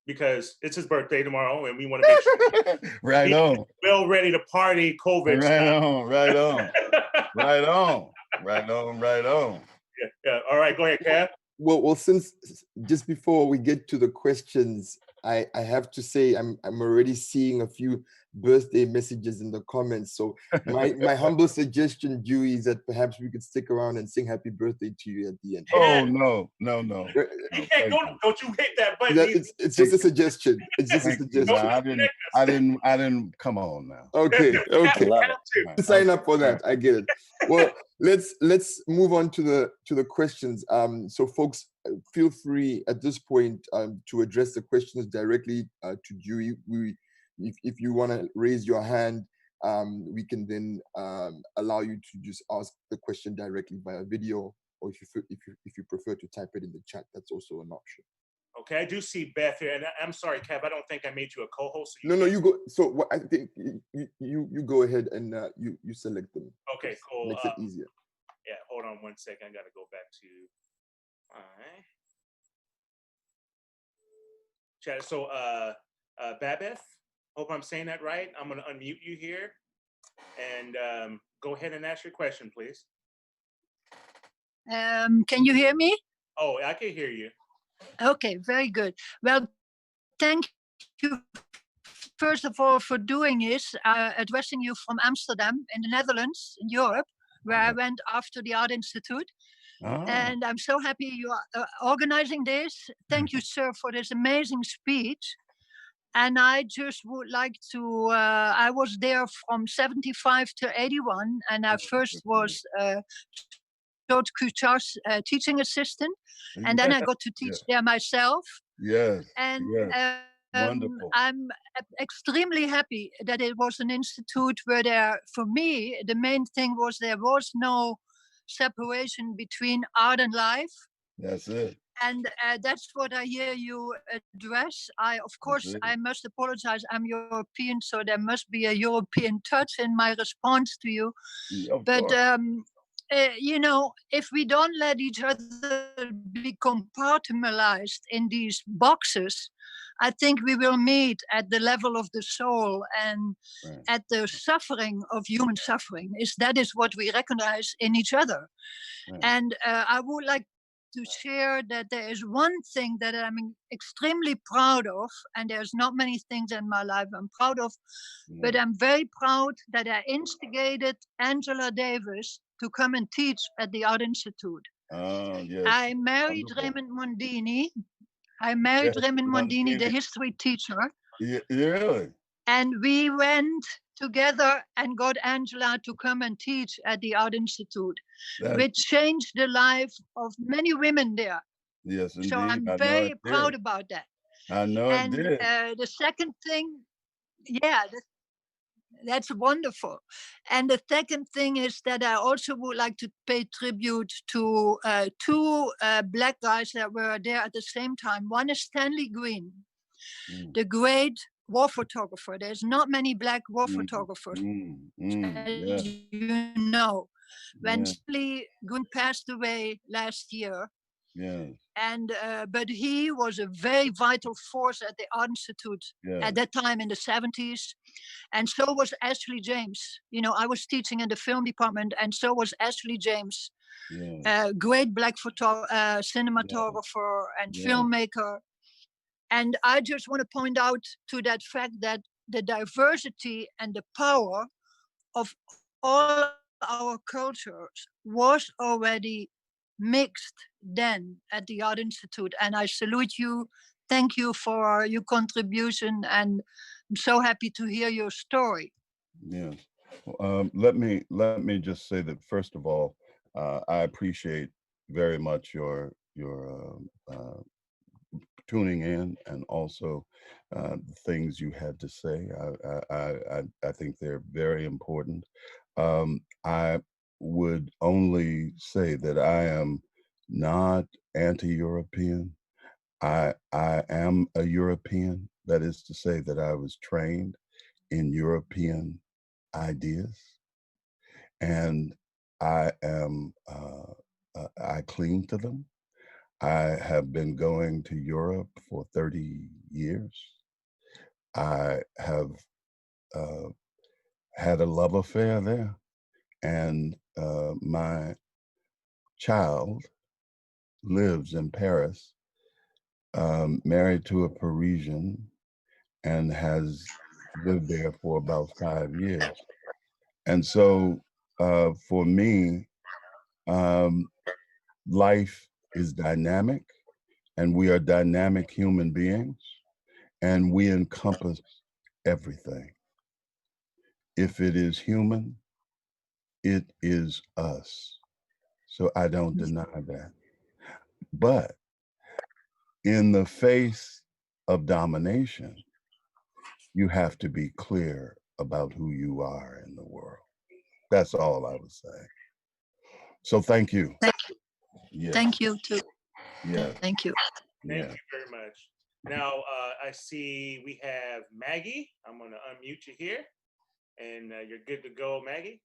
because it's his birthday tomorrow, and we want to make sure right on. Well ready to party, COVID. Right on. Yeah. All right, go ahead, Cav. Well, since just before we get to the questions, I have to say I'm already seeing a few birthday messages in the comments. So my humble suggestion, Dewey, is that perhaps we could stick around and sing happy birthday to you at the end. Oh no. No, Hey, don't you hit that button. It's just a suggestion. It's just a suggestion. No, I didn't. Come on now. Okay. Sign up for that. Right. I get it. Well, let's move on to the questions. So folks, feel free at this point to address the questions directly to Dewey. If you want to raise your hand, we can then allow you to just ask the question directly via video, or if you prefer to type it in the chat, that's also an option. Okay, I do see Beth here, and I'm sorry, Kev, I don't think I made you a co-host. So no, you go. So what I think you go ahead and you select them. Okay, cool. Makes it easier. Yeah, hold on one second. I got to go back to. All right. Chat. So, Babeth, hope I'm saying that right. I'm going to unmute you here, and go ahead and ask your question, please. Can you hear me? Oh, I can hear you. Okay, very good. Well, thank you, first of all, for doing this, addressing you from Amsterdam in the Netherlands, in Europe, where I went after the Art Institute. Oh. And I'm so happy you are organizing this. Thank you, sir, for this amazing speech. And I just would like to, I was there from 75 to 81, and I first was George Kuchar's teaching assistant, and then I got to teach there myself. Yes. And yes. Wonderful. I'm extremely happy that it was an institute where there, for me, the main thing was there was no separation between art and life. That's it. And that's what I hear you address. Of course, I must apologize. I'm European, so there must be a European touch in my response to you. But you know, if we don't let each other be compartmentalized in these boxes, I think we will meet at the level of the soul and at the suffering of human suffering. That is what we recognize in each other. And I would like to share that there is one thing that I'm extremely proud of, and there's not many things in my life I'm proud of, but I'm very proud that I instigated Angela Davis to come and teach at the Art Institute. Yes. I married Raymond Mondini. Raymond Mondini, the history teacher. Yeah, really? And we went together and got Angela to come and teach at the Art Institute, which changed the life of many women there. Yes, indeed. So I'm very proud about that. I know it did. The second thing, that's wonderful. And the second thing is that I also would like to pay tribute to two Black guys that were there at the same time. One is Stanley Green, the great war photographer. There's not many Black war photographers, as you know. When Stanley Green passed away last year, and but he was a very vital force at the Art Institute at that time in the 70s, and so was Ashley James. You know, I was teaching in the film department, and so was Ashley James, great Black cinematographer and filmmaker. And I just want to point out to that fact that the diversity and the power of all our cultures was already mixed then at the Art Institute. And I salute you. Thank you for your contribution. And I'm so happy to hear your story. Yes. Let me just say that, first of all, I appreciate very much your tuning in, and also the things you had to say. I think they're very important. I would only say that I am not anti-European. I am a European. That is to say that I was trained in European ideas, and I am I cling to them. I have been going to Europe for 30 years. I have had a love affair there, and my child lives in Paris married to a Parisian and has lived there for about 5 years. And so for me, life is dynamic, and we are dynamic human beings, and we encompass everything. If it is human, it is us. So I don't deny that. But in the face of domination, you have to be clear about who you are in the world. That's all I was saying. So thank you. Thank you. Yeah. Thank you too. Yeah. Thank you. Thank you very much. Now, I see we have Maggie. I'm going to unmute you here, and you're good to go, Maggie.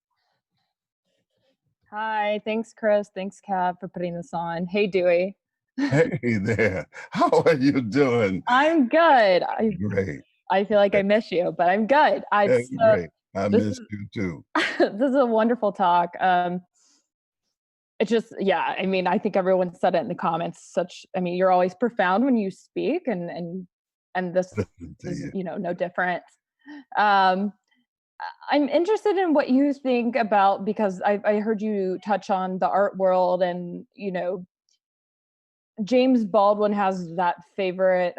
Hi, thanks, Chris. Thanks, Kat, for putting this on. Hey, Dewey. Hey there. How are you doing? I'm good. Great. I feel like I miss you, but I'm good. Great. I miss you too. This is a wonderful talk. It's just, yeah, I mean, I think everyone said it in the comments. You're always profound when you speak, and this is, no different. I'm interested in what you think about, because I heard you touch on the art world, and James Baldwin has that favorite,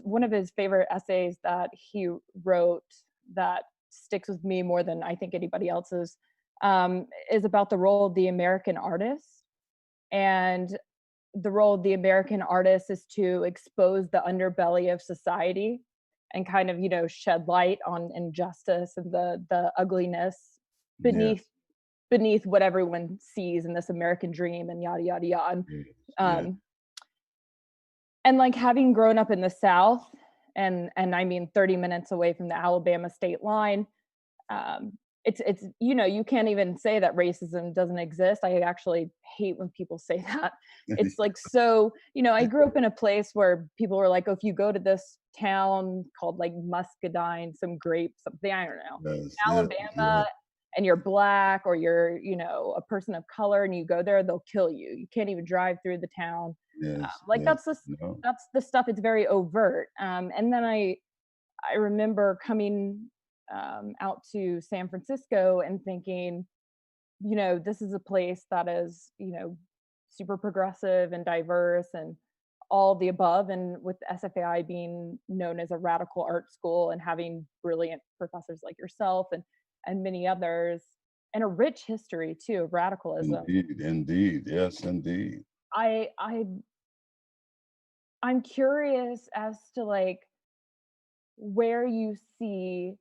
one of his favorite essays that he wrote that sticks with me more than I think anybody else's, is about the role of the American artist. And the role of the American artist is to expose the underbelly of society and kind of, shed light on injustice and the ugliness beneath what everyone sees in this American dream, and yada, yada, yada. And like, having grown up in the South, and I mean 30 minutes away from the Alabama state line, it's you can't even say that racism doesn't exist. I actually hate when people say that. It's like, so I grew up in a place where people were like, oh, if you go to this town called like Muscadine, some grapes, something, I don't know, Alabama, and you're Black, or you're a person of color, and you go there, they'll kill you. You can't even drive through the town. That's the stuff. It's very overt. And then I remember coming out to San Francisco and thinking, this is a place that is, super progressive and diverse and all the above. And with SFAI being known as a radical art school, and having brilliant professors like yourself and many others, and a rich history too of radicalism. Indeed. Yes, indeed. I'm curious as to like where you see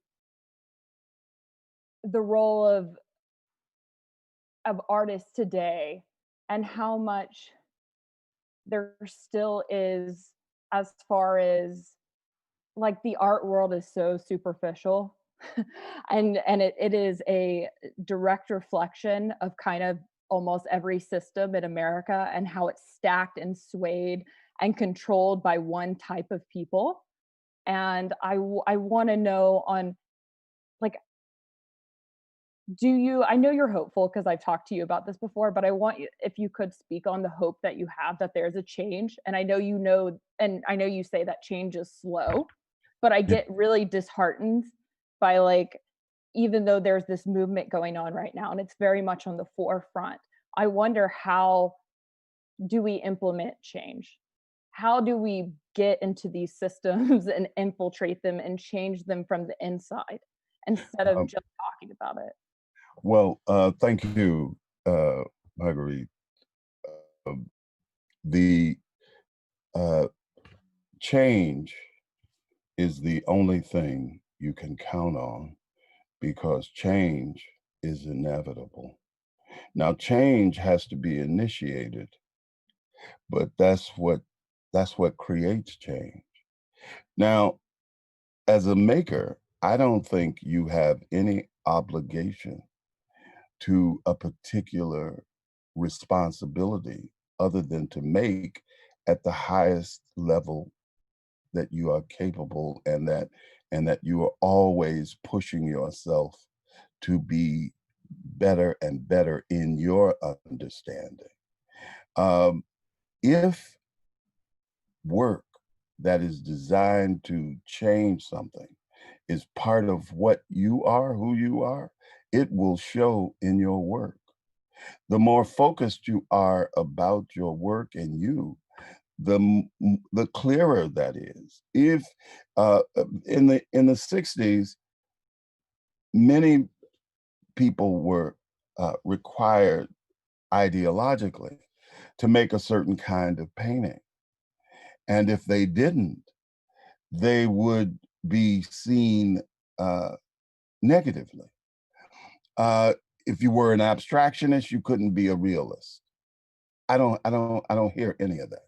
the role of artists today, and how much there still is, as far as like the art world is so superficial and it is a direct reflection of kind of almost every system in America, and how it's stacked and swayed and controlled by one type of people. And I want to know on, like, I know you're hopeful because I've talked to you about this before, but I want you, if you could speak on the hope that you have that there's a change. And I know and I know you say that change is slow, but I get really disheartened by, like, even though there's this movement going on right now and it's very much on the forefront, I wonder, how do we implement change? How do we get into these systems and infiltrate them and change them from the inside, instead of just talking about it? Well, thank you, Marguerite. The change is the only thing you can count on, because change is inevitable. Now, change has to be initiated, but that's what creates change. Now, as a maker, I don't think you have any obligation to a particular responsibility other than to make at the highest level that you are capable, and that you are always pushing yourself to be better and better in your understanding. If work that is designed to change something is part of what you are, who you are, it will show in your work. The more focused you are about your work and you, the clearer that is. If in the 60s, many people were required ideologically to make a certain kind of painting. And if they didn't, they would be seen negatively. If you were an abstractionist, you couldn't be a realist. I don't hear any of that.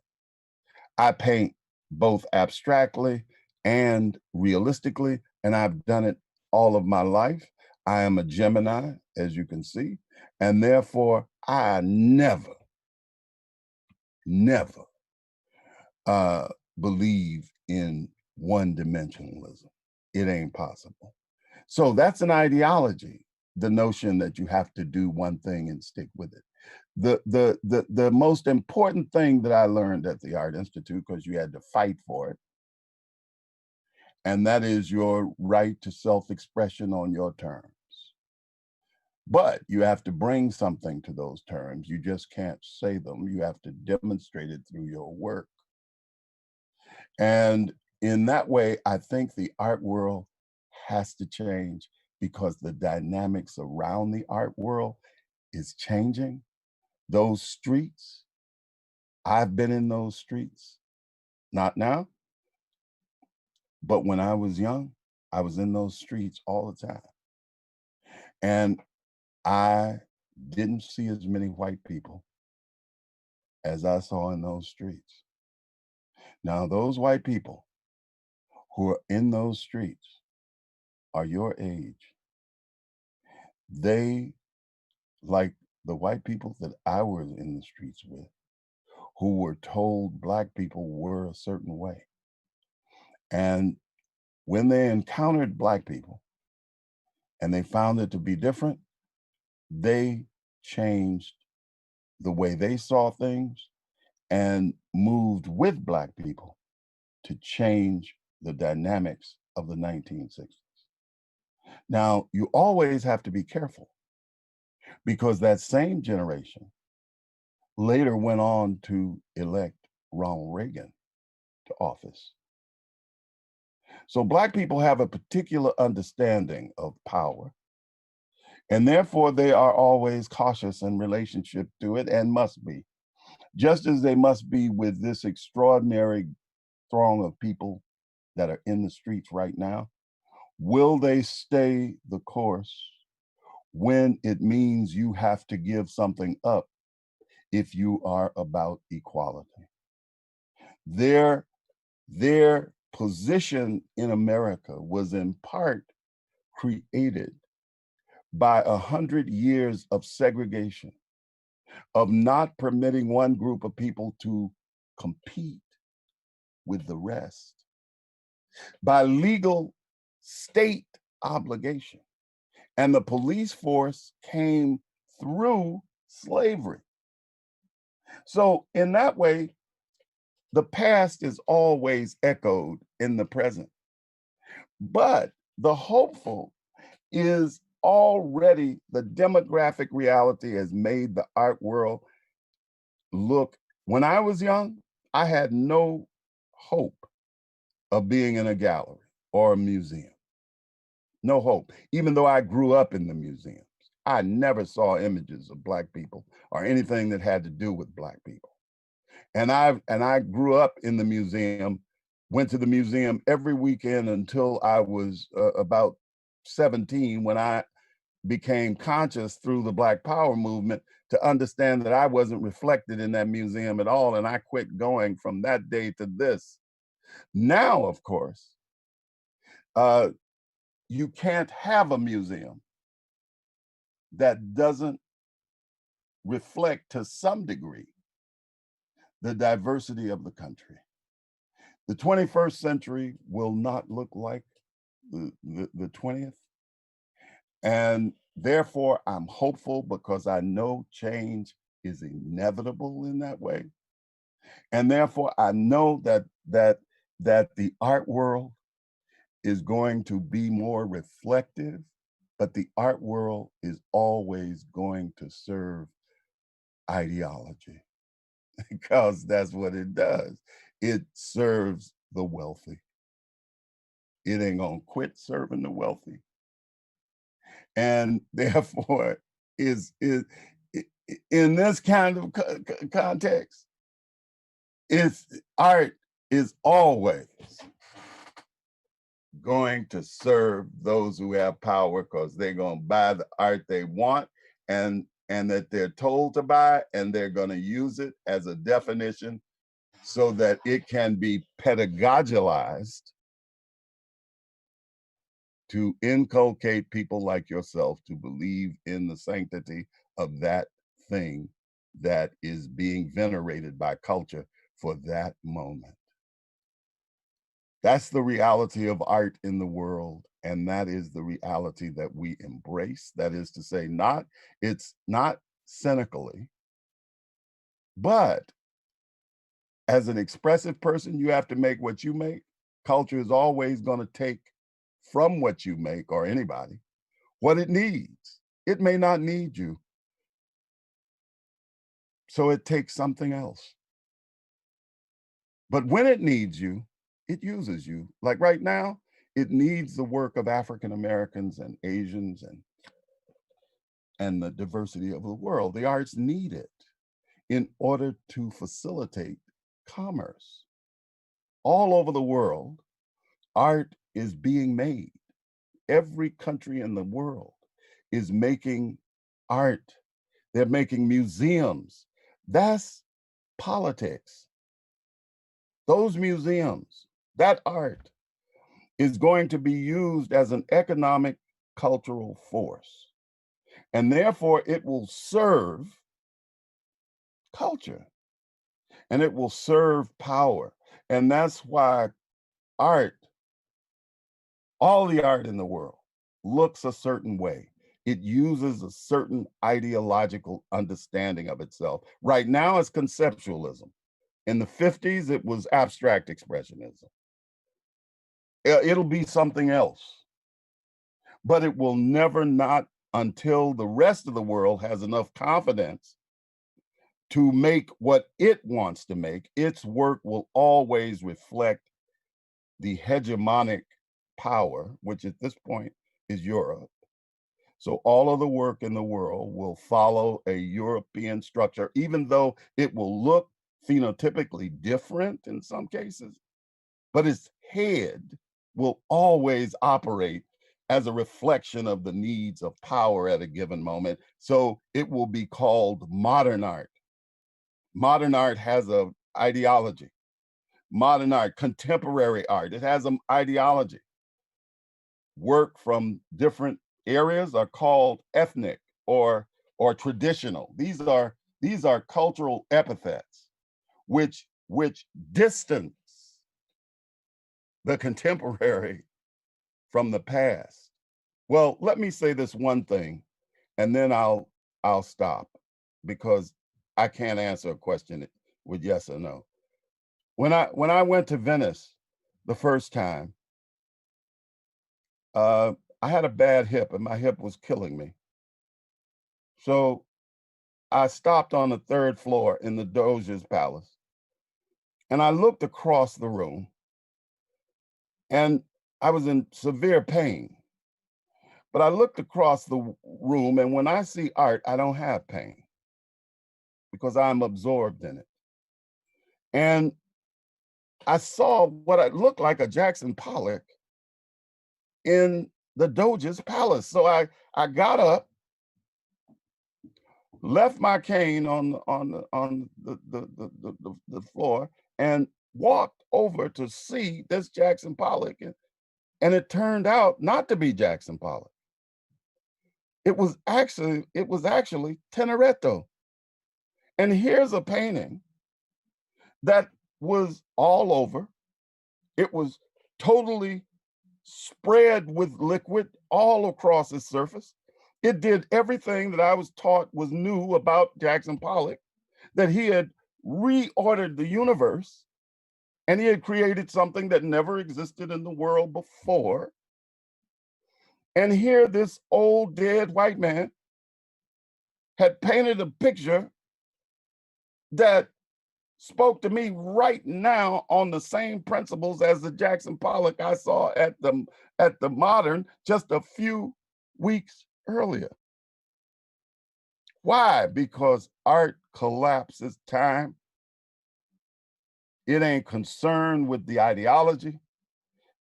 I paint both abstractly and realistically, and I've done it all of my life. I am a Gemini, as you can see, and therefore I never believe in one-dimensionalism. It ain't possible. So that's an ideology, the notion that you have to do one thing and stick with it. The most important thing that I learned at the Art Institute, because you had to fight for it, and that is your right to self-expression on your terms. But you have to bring something to those terms. You just can't say them. You have to demonstrate it through your work. And in that way, I think the art world has to change because the dynamics around the art world is changing. Those streets, I've been in those streets, not now, but when I was young, I was in those streets all the time. And I didn't see as many white people as I saw in those streets. Now, those white people who are in those streets are your age. They, like the white people that I was in the streets with, who were told Black people were a certain way. And when they encountered Black people and they found it to be different, they changed the way they saw things and moved with Black people to change the dynamics of the 1960s. Now, you always have to be careful because that same generation later went on to elect Ronald Reagan to office. So Black people have a particular understanding of power, and therefore they are always cautious in relationship to it and must be, just as they must be with this extraordinary throng of people that are in the streets right now. Will they stay the course when it means you have to give something up if you are about equality? Their position in America was in part created by 100 years of segregation, of not permitting one group of people to compete with the rest, by legal state obligation. And the police force came through slavery. So in that way, the past is always echoed in the present. But the hopeful is already the demographic reality has made the art world look. When I was young, I had no hope of being in a gallery or a museum. No hope, even though I grew up in the museums. I never saw images of Black people or anything that had to do with Black people. And I grew up in the museum, went to the museum every weekend until I was about 17, when I became conscious through the Black Power movement to understand that I wasn't reflected in that museum at all. And I quit going from that day to this. Now, of course, you can't have a museum that doesn't reflect to some degree the diversity of the country. The 21st century will not look like the 20th. And therefore, I'm hopeful because I know change is inevitable in that way. And therefore, I know that that the art world is going to be more reflective, but the art world is always going to serve ideology because that's what it does. It serves the wealthy. It ain't gonna quit serving the wealthy. And therefore, is in this kind of context, art is always going to serve those who have power because they're going to buy the art they want and that they're told to buy, and they're going to use it as a definition so that it can be pedagogized to inculcate people like yourself to believe in the sanctity of that thing that is being venerated by culture for that moment. That's the reality of art in the world, and that is the reality that we embrace. That is to say, it's not cynically, but as an expressive person, you have to make what you make. Culture is always going to take from what you make, or anybody, what it needs. It may not need you, so it takes something else. But when it needs you, it uses you. Like right now, it needs the work of African Americans and Asians and the diversity of the world. The arts need it in order to facilitate commerce. All over the world, art is being made. Every country in the world is making art. They're making museums. That's politics. Those museums, that art, is going to be used as an economic, cultural force. And therefore, it will serve culture and it will serve power. And that's why art, all the art in the world, looks a certain way. It uses a certain ideological understanding of itself. Right now, it's conceptualism. In the 50s, it was abstract expressionism. It'll be something else, but it will never not until the rest of the world has enough confidence to make what it wants to make. Its work will always reflect the hegemonic power, which at this point is Europe. So all of the work in the world will follow a European structure, even though it will look phenotypically different in some cases, but its head will always operate as a reflection of the needs of power at a given moment. So it will be called modern art. Modern art has an ideology. Modern art, contemporary art, it has an ideology. Work from different areas are called ethnic or traditional. These are cultural epithets which distance the contemporary from the past. Well, let me say this one thing, and then I'll stop, because I can't answer a question with yes or no. When I went to Venice the first time, I had a bad hip, and my hip was killing me. So I stopped on the third floor in the Doge's Palace, and I looked across the room, and I was in severe pain. But I looked across the room, and when I see art, I don't have pain because I'm absorbed in it. And I saw what looked like a Jackson Pollock in the Doge's Palace. So I got up, left my cane on the floor, and walked over to see this Jackson Pollock, and it turned out not to be Jackson Pollock. It was actually Tintoretto. And here's a painting that was all over. It was totally spread with liquid all across its surface. It did everything that I was taught was new about Jackson Pollock, that he had reordered the universe And he had created something that never existed in the world before. And here this old dead white man had painted a picture that spoke to me right now on the same principles as the Jackson Pollock I saw at the Modern just a few weeks earlier. Why? Because art collapses time. It ain't concerned with the ideology.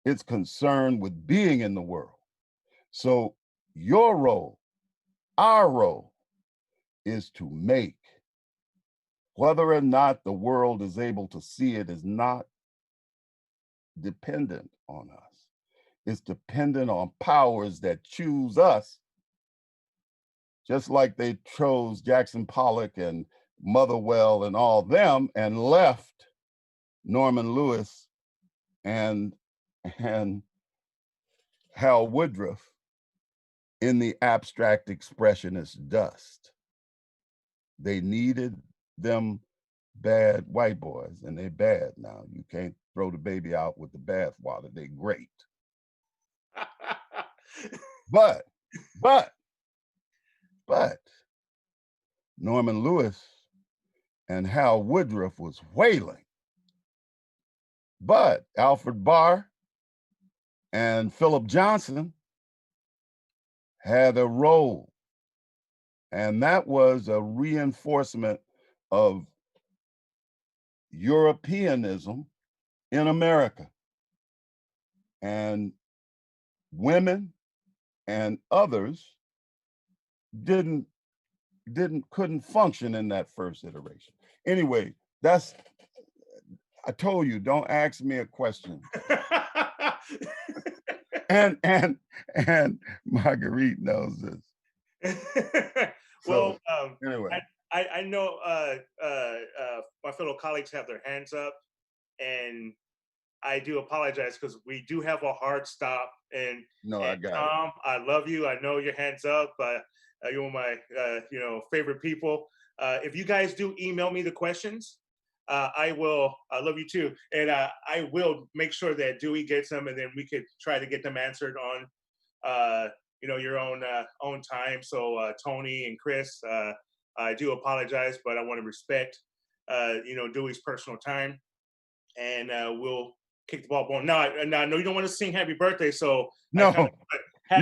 It's concerned with being in the world. So your role, our role, is to make. Whether or not the world is able to see it is not dependent on us. It's dependent on powers that choose us, just like they chose Jackson Pollock and Motherwell and all them and left Norman Lewis and Hal Woodruff in the abstract expressionist dust. They needed them bad white boys, and they bad now. You can't throw the baby out with the bathwater. They great. But Norman Lewis and Hal Woodruff was wailing. But Alfred Barr and Philip Johnson had a role, and that was a reinforcement of Europeanism in America. And women and others couldn't function in that first iteration. Anyway, I told you, don't ask me a question. and Marguerite knows this. Well, anyway, I know my fellow colleagues have their hands up, and I do apologize because we do have a hard stop. And no, I got Tom, I love you. I know your hands up. You're my favorite people. If you guys do email me the questions, I will. I love you too, and I will make sure that Dewey gets them, and then we could try to get them answered on your own time. So Tony and Chris, I do apologize, but I want to respect Dewey's personal time, and we'll kick the ball going. Now I know you don't want to sing happy birthday, so no.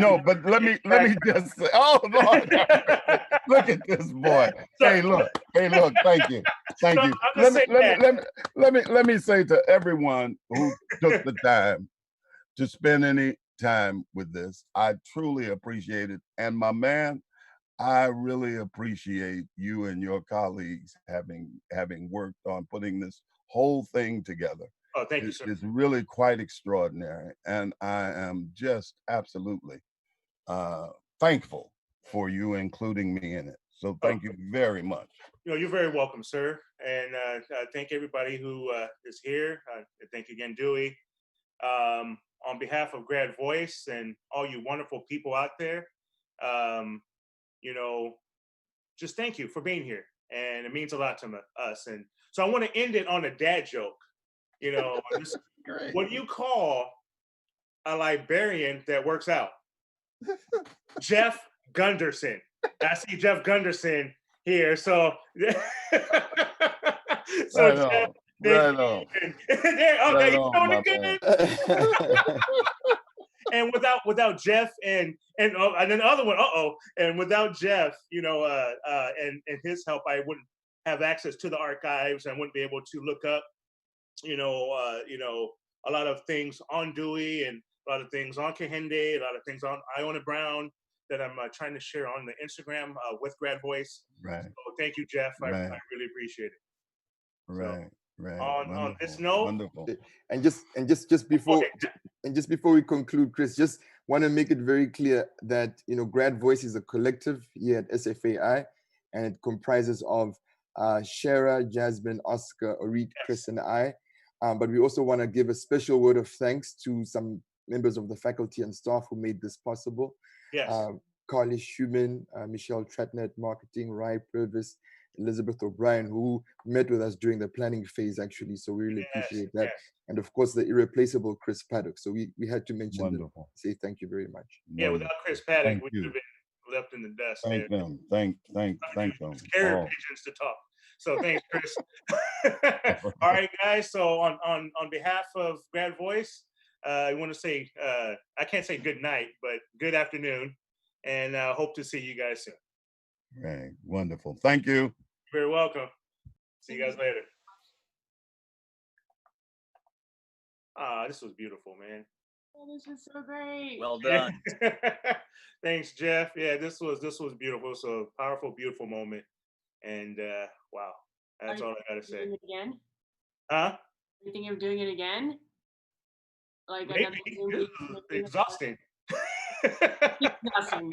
No, but let me just say, oh Lord, look at this boy. Hey, look, thank you. Let me say to everyone who took the time to spend any time with this, I truly appreciate it. And my man, I really appreciate you and your colleagues having worked on putting this whole thing together. Oh, thank you, sir. It's really quite extraordinary. And I am just absolutely thankful for you including me in it. So thank you very much. You're very welcome, sir. And thank everybody who is here. Thank you again, Dewey. On behalf of Grad Voice and all you wonderful people out there, just thank you for being here. And it means a lot to us. And so I want to end it on a dad joke. What do you call a librarian that works out? Jeff Gunderson. I see Jeff Gunderson here. So, Jeff, right on. And without Jeff and then the other one, and without Jeff, and his help, I wouldn't have access to the archives. I wouldn't be able to look up, a lot of things on Dewey and a lot of things on Kehinde, a lot of things on Iona Brown that I'm trying to share on the Instagram with Grad Voice. Right. So thank you, Jeff. I really appreciate it. Right. Right. On this note, wonderful. And just before we conclude, Chris, just want to make it very clear that Grad Voice is a collective here at SFAI, and it comprises of Shara, Jasmine, Oscar, Orit, Chris, and I. But we also want to give a special word of thanks to some members of the faculty and staff who made this possible. Yes. Carly Schumann, Michelle Tretnet, Marketing, Rai Purvis, Elizabeth O'Brien, who met with us during the planning phase, actually. So we really appreciate that. Yes. And of course, the irreplaceable Chris Paddock. So we had to mention Wonderful. that, say thank you very much. Yeah, without Chris Paddock, Thank we you. would have been left in the dust. Thank there. them. Thank them. Carrier all. pigeons to talk. So thanks, Chris. All right, guys. So on behalf of Grad Voice, I want to say I can't say good night, but good afternoon, and hope to see you guys soon. Right. Wonderful. Thank you. You're very welcome. See you guys later. This was beautiful, man. Oh, this was so great. Well done. Thanks, Jeff. Yeah, this was beautiful. So powerful, beautiful moment. And wow, that's all I gotta say. Doing it again? Huh? You thinking of doing it again? Like Maybe. This is exhausting. Exhausting.